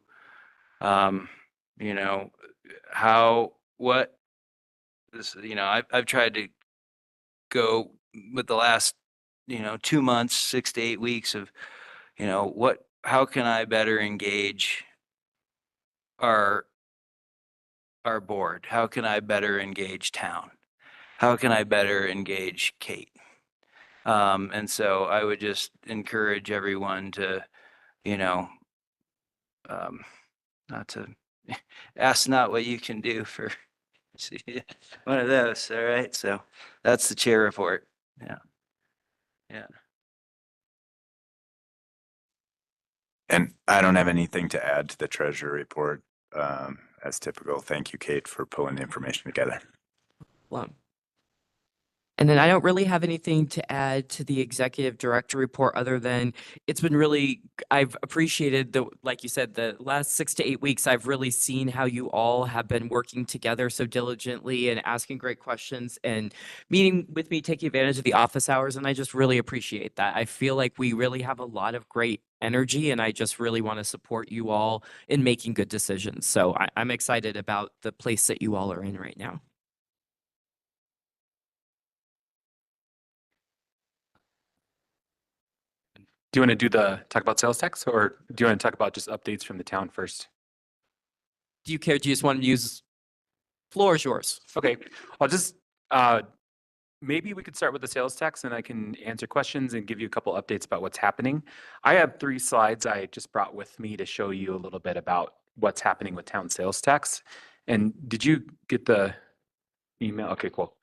you know, what this, I've tried to go with the last, 2 months, 6 to 8 weeks of, how can I better engage our board? How can I better engage town? How can I better engage Kate? And so I would just encourage everyone to, not to ask not what you can do for one of those. All right. So that's the chair report. Yeah. Yeah. And I don't have anything to add to the treasurer report, as typical. Thank you, Kate, for pulling the information together. Well, and then I don't really have anything to add to the executive director report other than I've appreciated like you said, the last 6 to 8 weeks, I've really seen how you all have been working together so diligently and asking great questions and meeting with me, taking advantage of the office hours. And I just really appreciate that. I feel like we really have a lot of great energy, and I just really want to support you all in making good decisions. So I'm excited about the place that you all are in right now. Do you want to talk about sales tax, or do you want to talk about just updates from the town first? Do you care? Do you just want to use, floor is yours. Okay, I'll just, maybe we could start with the sales tax and I can answer questions and give you a couple updates about what's happening. I have 3 slides I just brought with me to show you a little bit about what's happening with town sales tax. And did you get the email? Okay, cool.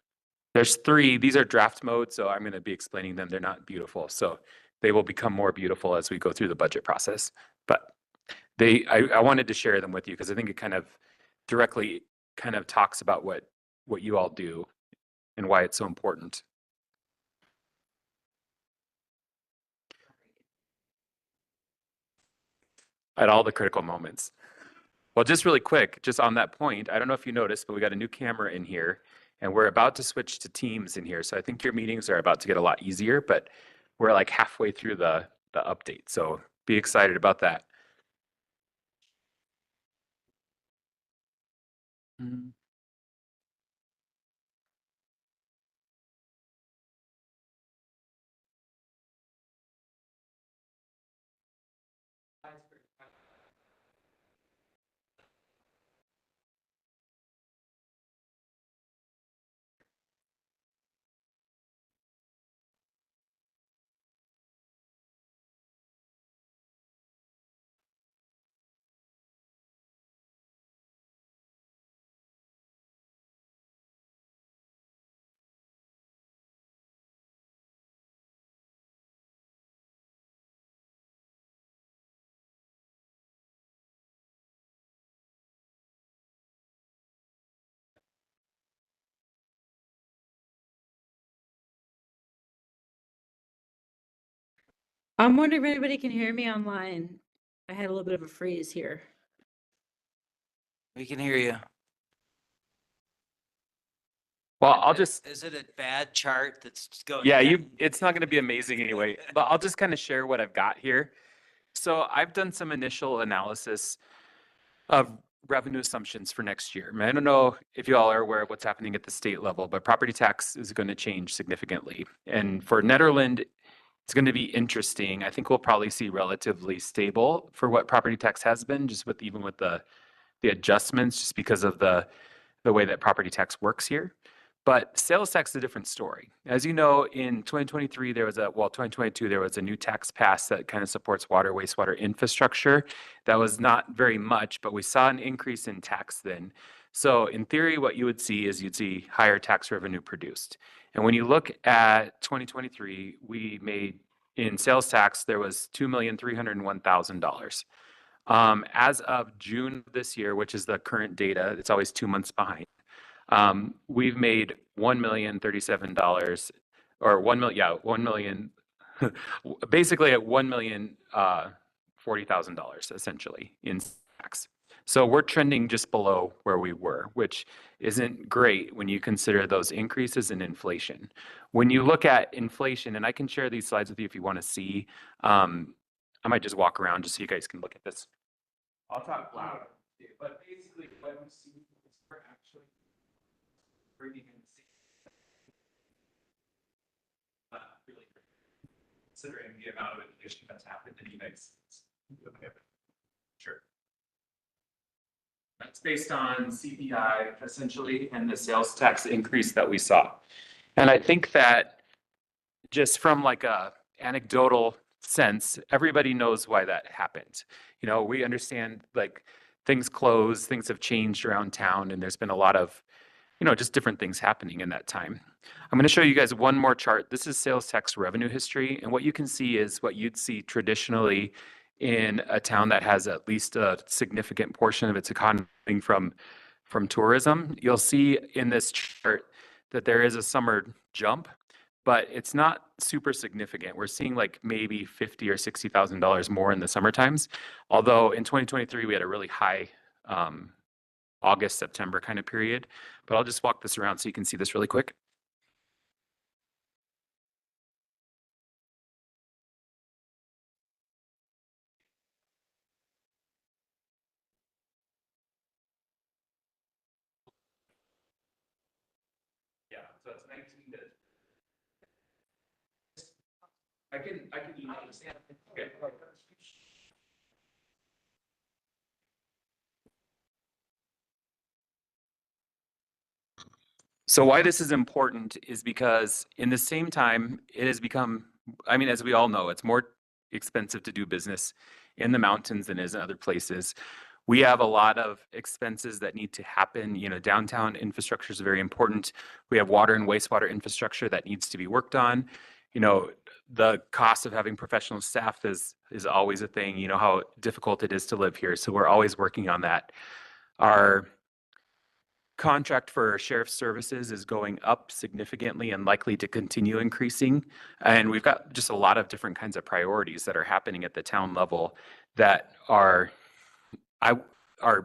There's 3. These are draft mode, so I'm going to be explaining them. They're not beautiful, so they will become more beautiful as we go through the budget process. But I wanted to share them with you because I think it kind of directly kind of talks about what you all do and why it's so important. At all the critical moments. Well, just really quick, just on that point, I don't know if you noticed, but we got a new camera in here and we're about to switch to Teams in here. So I think your meetings are about to get a lot easier, but we're like halfway through the update. So be excited about that. Mm. I'm wondering if anybody can hear me online. I had a little bit of a freeze here. We can hear you. Well, I'll just, Is it a bad chart that's going? yeah, down? it's not going to be amazing anyway, but I'll just kind of share what I've got here. So I've done some initial analysis of revenue assumptions for next year. I don't know if you all are aware of what's happening at the state level, but property tax is going to change significantly. And for Nederland, it's going to be interesting. I think we'll probably see relatively stable for what property tax has been, just with even with the adjustments, just because of the way that property tax works here. But sales tax is a different story. As you know, in 2023, 2022, there was a new tax passed that kind of supports water, wastewater infrastructure. That was not very much, but we saw an increase in tax then. So in theory, what you would see is you'd see higher tax revenue produced. And when you look at 2023, we made in sales tax, there was $2,301,000. As of June this year, which is the current data, it's always 2 months behind. We've made $1,037 or 1 million, yeah, 1 million, basically at $1,040,000 essentially in tax. So we're trending just below where we were, which isn't great when you consider those increases in inflation. When you look at inflation, and I can share these slides with you if you want to see, I might just walk around just so you guys can look at this. I'll talk loud, but basically what we see is we're actually bringing in really considering the amount of inflation that's happened in the United States. Sure. That's based on CPI essentially and the sales tax increase that we saw. And I think that just from like a anecdotal sense, everybody knows why that happened. You know, we understand like things closed, things have changed around town, and there's been a lot of, you know, just different things happening in that time. I'm going to show you guys one more chart. This is sales tax revenue history. And what you can see is what you'd see traditionally in a town that has at least a significant portion of its economy from tourism. You'll see in this chart that there is a summer jump, but it's not super significant. We're seeing like maybe $50,000 or $60,000 more in the summer times. Although in 2023, we had a really high August, September kind of period. But I'll just walk this around so you can see this really quick. Yeah, so it's 19 to. I can email this. So why this is important is because in the same time, it has become, I mean, as we all know, it's more expensive to do business in the mountains than it is in other places. We have a lot of expenses that need to happen. You know, downtown infrastructure is very important. We have water and wastewater infrastructure that needs to be worked on. You know, the cost of having professional staff is always a thing. You know how difficult it is to live here. So we're always working on that. Our contract for sheriff's services is going up significantly and likely to continue increasing. And we've got just a lot of different kinds of priorities that are happening at the town level that are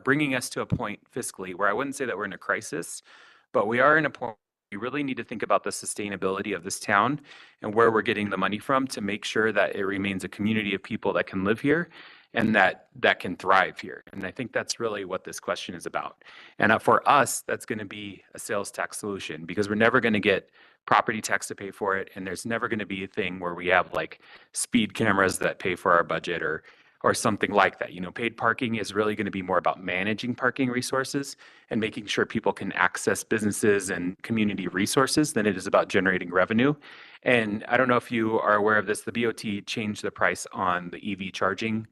bringing us to a point fiscally where I wouldn't say that we're in a crisis, but we are in a point we really need to think about the sustainability of this town and where we're getting the money from to make sure that it remains a community of people that can live here and that can thrive here. And I think that's really what this question is about. And for us, that's going to be a sales tax solution because we're never going to get property tax to pay for it. And there's never going to be a thing where we have like speed cameras that pay for our budget or something like that. You know, paid parking is really going to be more about managing parking resources and making sure people can access businesses and community resources than it is about generating revenue. And I don't know if you are aware of this, the BOT changed the price on the EV charging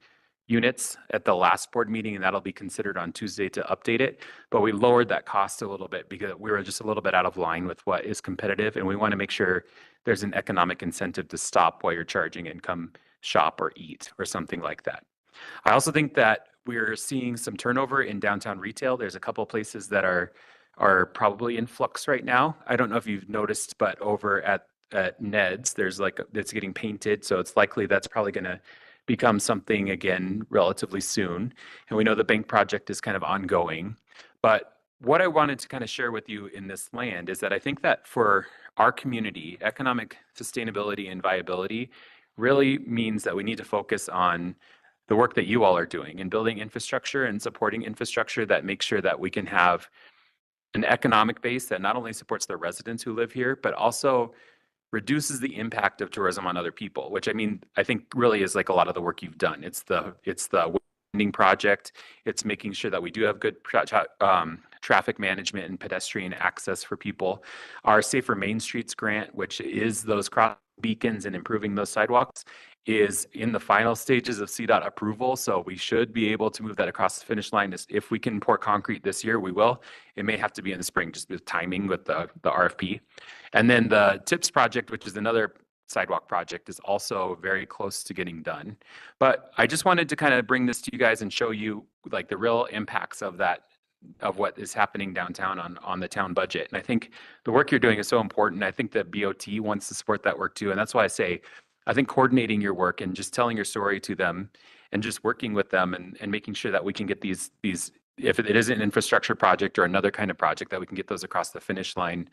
units at the last board meeting, and that'll be considered on Tuesday to update it. But we lowered that cost a little bit because we were just a little bit out of line with what is competitive. And we want to make sure there's an economic incentive to stop while you're charging and come shop or eat or something like that. I also think that we're seeing some turnover in downtown retail. There's a couple of places that are probably in flux right now. I don't know if you've noticed, but over at Ned's, there's like, it's getting painted. So it's likely that's probably going to become something again relatively soon. And we know the bank project is kind of ongoing. But what I wanted to kind of share with you in this land is that I think that for our community, economic sustainability and viability really means that we need to focus on the work that you all are doing in building infrastructure and supporting infrastructure that makes sure that we can have an economic base that not only supports the residents who live here, but also reduces the impact of tourism on other people, which I mean, I think really is like a lot of the work you've done. It's the widening project. It's making sure that we do have good traffic management and pedestrian access for people. Our Safer Main Streets grant, which is those cross beacons and improving those sidewalks, is in the final stages of CDOT approval. So we should be able to move that across the finish line. If we can pour concrete this year, we will. It may have to be in the spring, just with timing with the RFP. And then the TIPS project, which is another sidewalk project, is also very close to getting done. But I just wanted to kind of bring this to you guys and show you like the real impacts of that, of what is happening downtown on the town budget. And I think the work you're doing is so important. I think that BOT wants to support that work too. And that's why I say, I think coordinating your work and just telling your story to them and just working with them and making sure that we can get these, if it is an infrastructure project or another kind of project, that we can get those across the finish line.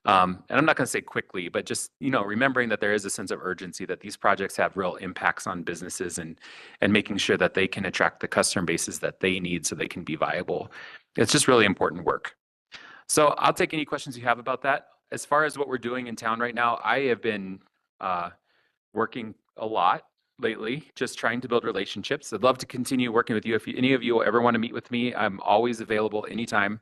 And I'm not going to say quickly, but just, you know, remembering that there is a sense of urgency that these projects have real impacts on businesses and making sure that they can attract the customer bases that they need so they can be viable. It's just really important work. So I'll take any questions you have about that. As far as what we're doing in town right now, I have been working a lot lately, just trying to build relationships. I'd love to continue working with you. If any of you ever want to meet with me, I'm always available anytime.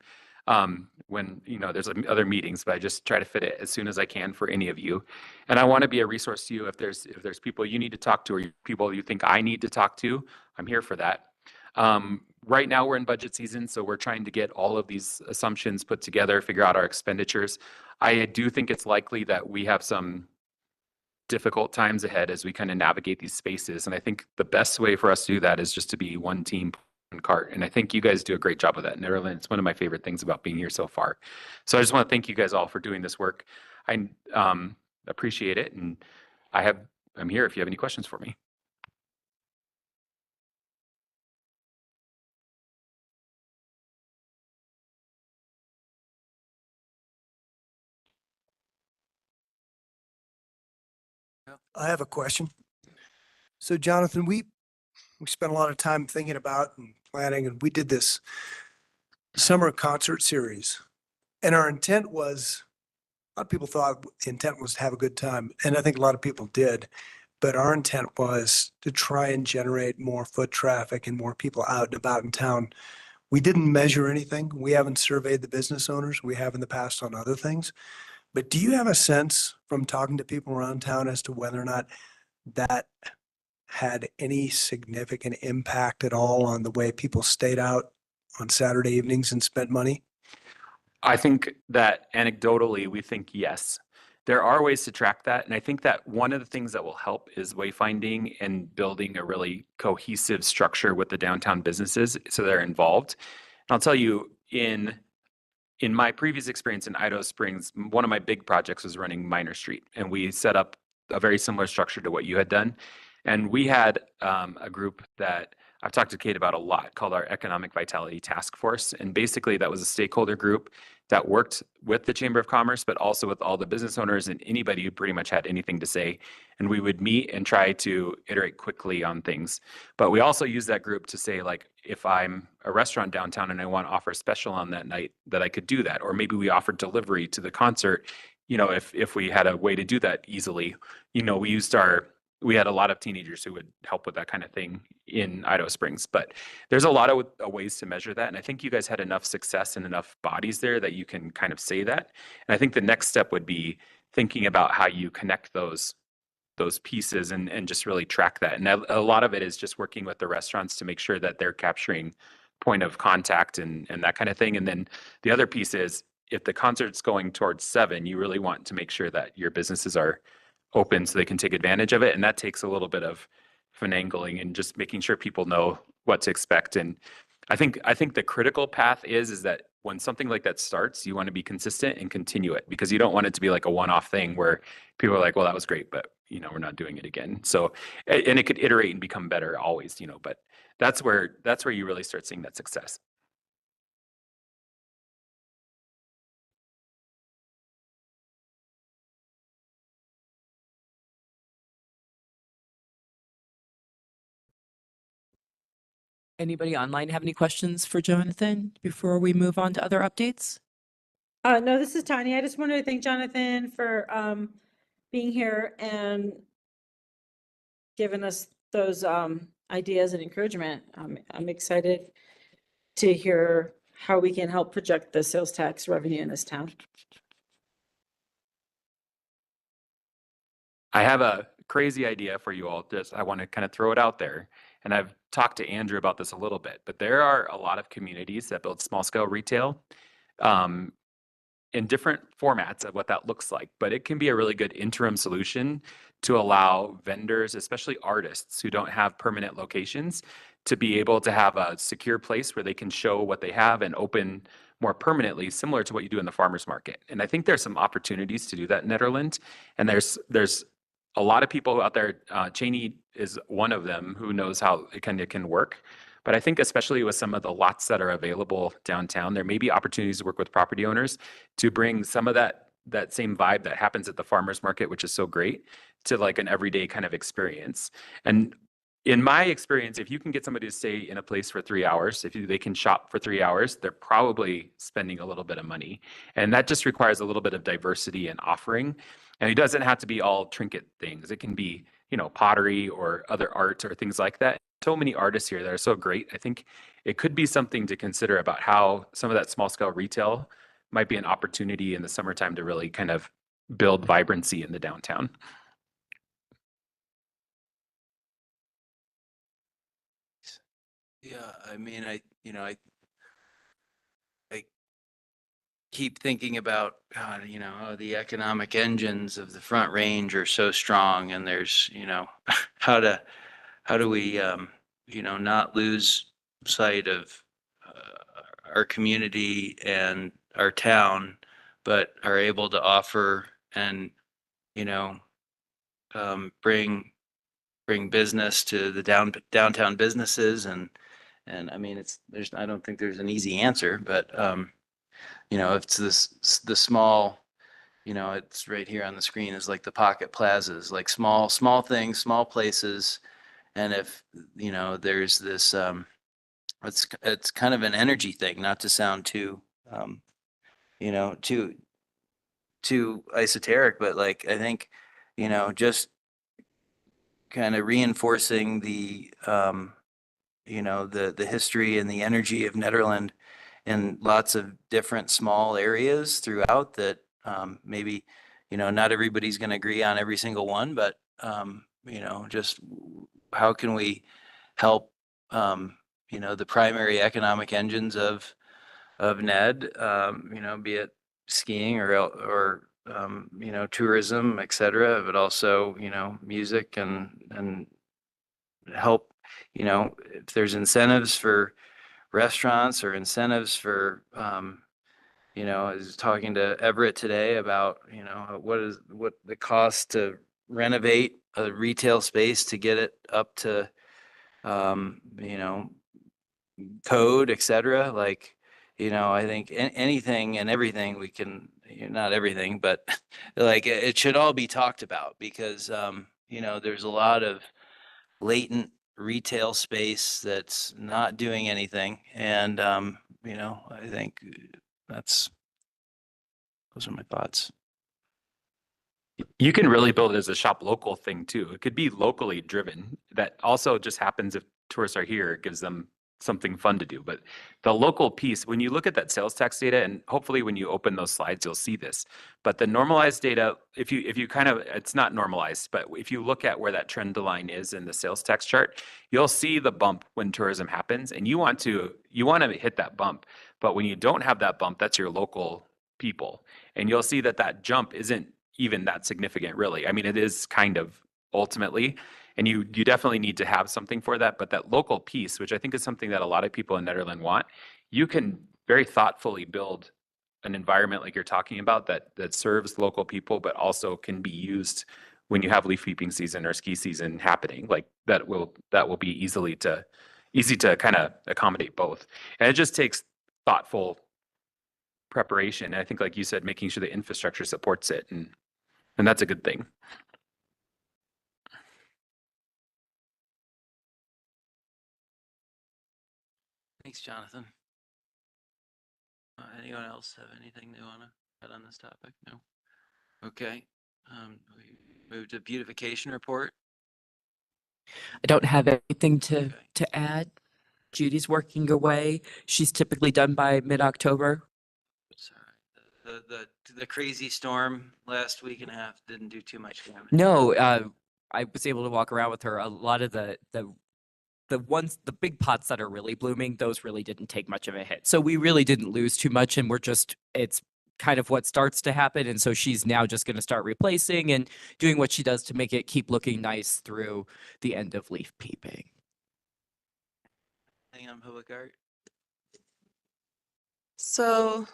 When, you know, there's other meetings, but I just try to fit it as soon as I can for any of you. And I want to be a resource to you. If there's people you need to talk to or people you think I need to talk to, I'm here for that. Right now we're in budget season, so we're trying to get all of these assumptions put together, figure out our expenditures. I do think it's likely that we have some difficult times ahead as we kind of navigate these spaces. And I think the best way for us to do that is just to be one team, one cart. And I think you guys do a great job of that in Nederland. It's one of my favorite things about being here so far. So I just want to thank you guys all for doing this work. I appreciate it. And I'm here if you have any questions for me. I have a question. So Jonathan, we spent a lot of time thinking about and planning, and we did this summer concert series. And our intent was, a lot of people thought the intent was to have a good time. And I think a lot of people did. but our intent was to try and generate more foot traffic and more people out and about in town. We didn't measure anything. We haven't surveyed the business owners. We have in the past on other things. But do you have a sense from talking to people around town as to whether or not that had any significant impact at all on the way people stayed out on Saturday evenings and spent money? I think that anecdotally, we think yes. There are ways to track that. And I think that one of the things that will help is wayfinding and building a really cohesive structure with the downtown businesses so they're involved. And I'll tell you, in my previous experience in Idaho Springs, one of my big projects was running Minor Street, and we set up a very similar structure to what you had done. And we had a group that I've talked to Kate about a lot called our Economic Vitality Task Force. And basically that was a stakeholder group that worked with the Chamber of Commerce, but also with all the business owners and anybody who pretty much had anything to say. And we would meet and try to iterate quickly on things. But we also use that group to say, like, if I'm a restaurant downtown and I want to offer a special on that night, that I could do that. Or maybe we offered delivery to the concert, you know, if we had a way to do that easily. You know, we had a lot of teenagers who would help with that kind of thing in Idaho Springs. But there's a lot of ways to measure that. And I think you guys had enough success and enough bodies there that you can kind of say that. And I think the next step would be thinking about how you connect those pieces and just really track that. And a lot of it is just working with the restaurants to make sure that they're capturing point of contact and that kind of thing. And then the other piece is, if the concert's going towards 7, you really want to make sure that your businesses are open so they can take advantage of it. And that takes a little bit of finagling and just making sure people know what to expect. And I think the critical path is that when something like that starts, you want to be consistent and continue it, because you don't want it to be like a one-off thing where people are like, well, that was great, but you know, we're not doing it again. So, and it could iterate and become better always, you know, but that's where you really start seeing that success. Anybody online have any questions for Jonathan before we move on to other updates? No, this is Tanya. I just wanted to thank Jonathan for being here and giving us those ideas and encouragement. I'm excited to hear how we can help project the sales tax revenue in this town. I have a crazy idea for you all. I want to kind of throw it out there. And I've talked to Andrew about this a little bit, but there are a lot of communities that build small scale retail in different formats of what that looks like. But it can be a really good interim solution to allow vendors, especially artists who don't have permanent locations, to be able to have a secure place where they can show what they have and open more permanently, similar to what you do in the farmer's market. And I think there's some opportunities to do that in Nederland. And there's a lot of people out there. Cheney is one of them who knows how it can work. But I think especially with some of the lots that are available downtown, there may be opportunities to work with property owners to bring some of that same vibe that happens at the farmer's market, which is so great, to like an everyday kind of experience. And in my experience, if you can get somebody to stay in a place for 3 hours, they can shop for 3 hours, they're probably spending a little bit of money. And that just requires a little bit of diversity and offering. And it doesn't have to be all trinket things. It can be, you know, pottery or other art or things like that. So many artists here that are so great. I think it could be something to consider about how some of that small scale retail might be an opportunity in the summertime to really kind of build vibrancy in the downtown. Yeah, I mean, I keep thinking about, God, you know, the economic engines of the Front Range are so strong, and there's, you know, how do we, you know, not lose sight of our community and our town, but are able to offer and, you know, bring business to the downtown businesses. And I mean, I don't think there's an easy answer, but you know, it's the small, you know, it's right here on the screen, is like the pocket plazas, like small things, small places. And if, you know, there's this, it's kind of an energy thing, not to sound too, you know, too esoteric, but like, I think, you know, just kind of reinforcing the, the history and the energy of Nederland in lots of different small areas throughout that, maybe, not everybody's going to agree on every single one, but, just how can we help, the primary economic engines of Ned, be it skiing or tourism, et cetera, but also, music and help, if there's incentives for restaurants or incentives for, I was talking to Everett today about, what the cost to renovate a retail space to get it up to, code, et cetera. Like, I think anything and everything we can, not everything, but like it should all be talked about because, there's a lot of latent retail space that's not doing anything. And, I think those are my thoughts. You can really build it as a shop local thing too. It could be locally driven. That also just happens if tourists are here, it gives them something fun to do. But the local piece, when you look at that sales tax data, and hopefully when you open those slides, you'll see this. But the normalized data, if you kind of, it's not normalized, but if you look at where that trend line is in the sales tax chart, you'll see the bump when tourism happens, and you want to hit that bump. But when you don't have that bump, that's your local people, and you'll see that jump isn't even that significant, really. I mean, it is kind of ultimately, and you definitely need to have something for that. But that local piece, which I think is something that a lot of people in Nederland want, you can very thoughtfully build an environment like you're talking about that serves local people, but also can be used when you have leaf peeping season or ski season happening. Like that will be easy to kind of accommodate both. And it just takes thoughtful preparation. And I think, like you said, making sure the infrastructure supports it, and that's a good thing. Thanks, Jonathan. Anyone else have anything they want to add on this topic? No? Okay. We move to beautification report. I don't have anything to Okay. to add. Judy's working away. She's typically done by mid-October. Sorry. The crazy storm last week and a half didn't do too much damage. No, I was able to walk around with her. A lot of the big pots that are really blooming, those really didn't take much of a hit. So we really didn't lose too much, and it's kind of what starts to happen. And so she's now just going to start replacing and doing what she does to make it keep looking nice through the end of leaf peeping. Anything on public art? So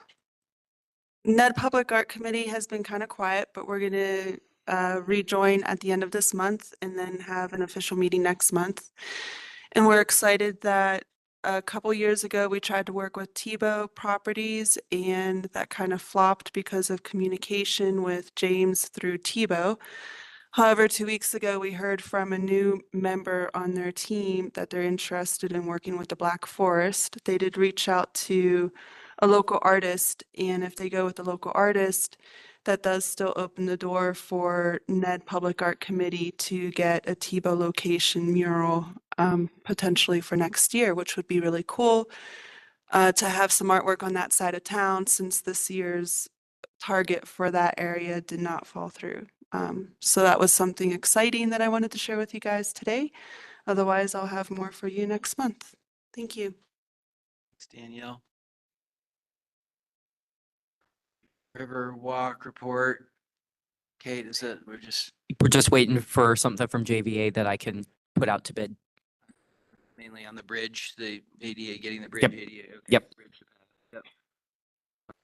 Ned Public Art Committee has been kind of quiet, but we're going to rejoin at the end of this month and then have an official meeting next month. And we're excited that a couple years ago we tried to work with Tebow Properties, and that kind of flopped because of communication with James through Tebow. However, 2 weeks ago, we heard from a new member on their team that they're interested in working with the Black Forest. They did reach out to a local artist, and if they go with the local artist, that does still open the door for Ned Public Art Committee to get a Tebow location mural potentially for next year, which would be really cool to have some artwork on that side of town, since this year's target for that area did not fall through. So that was something exciting that I wanted to share with you guys today. Otherwise, I'll have more for you next month. Thank you. Thanks, Danielle. River walk report. Kate, we're just waiting for something from JVA that I can put out to bid. mainly on the bridge, the ADA, getting the bridge Yep. ADA. Okay, Yep. bridge. Yep.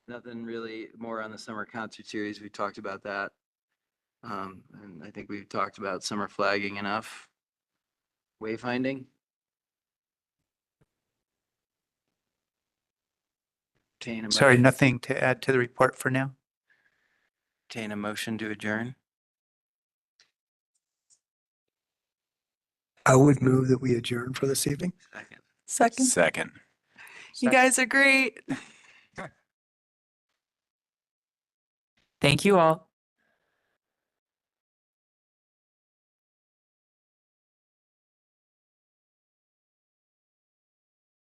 Nothing really more on the summer concert series. We talked about that. And I think we've talked about summer flagging enough. Wayfinding. Sorry, nothing to add to the report for now. Obtain a motion to adjourn. I would move that we adjourn for this evening. Second. Second. You guys are great. Thank you all.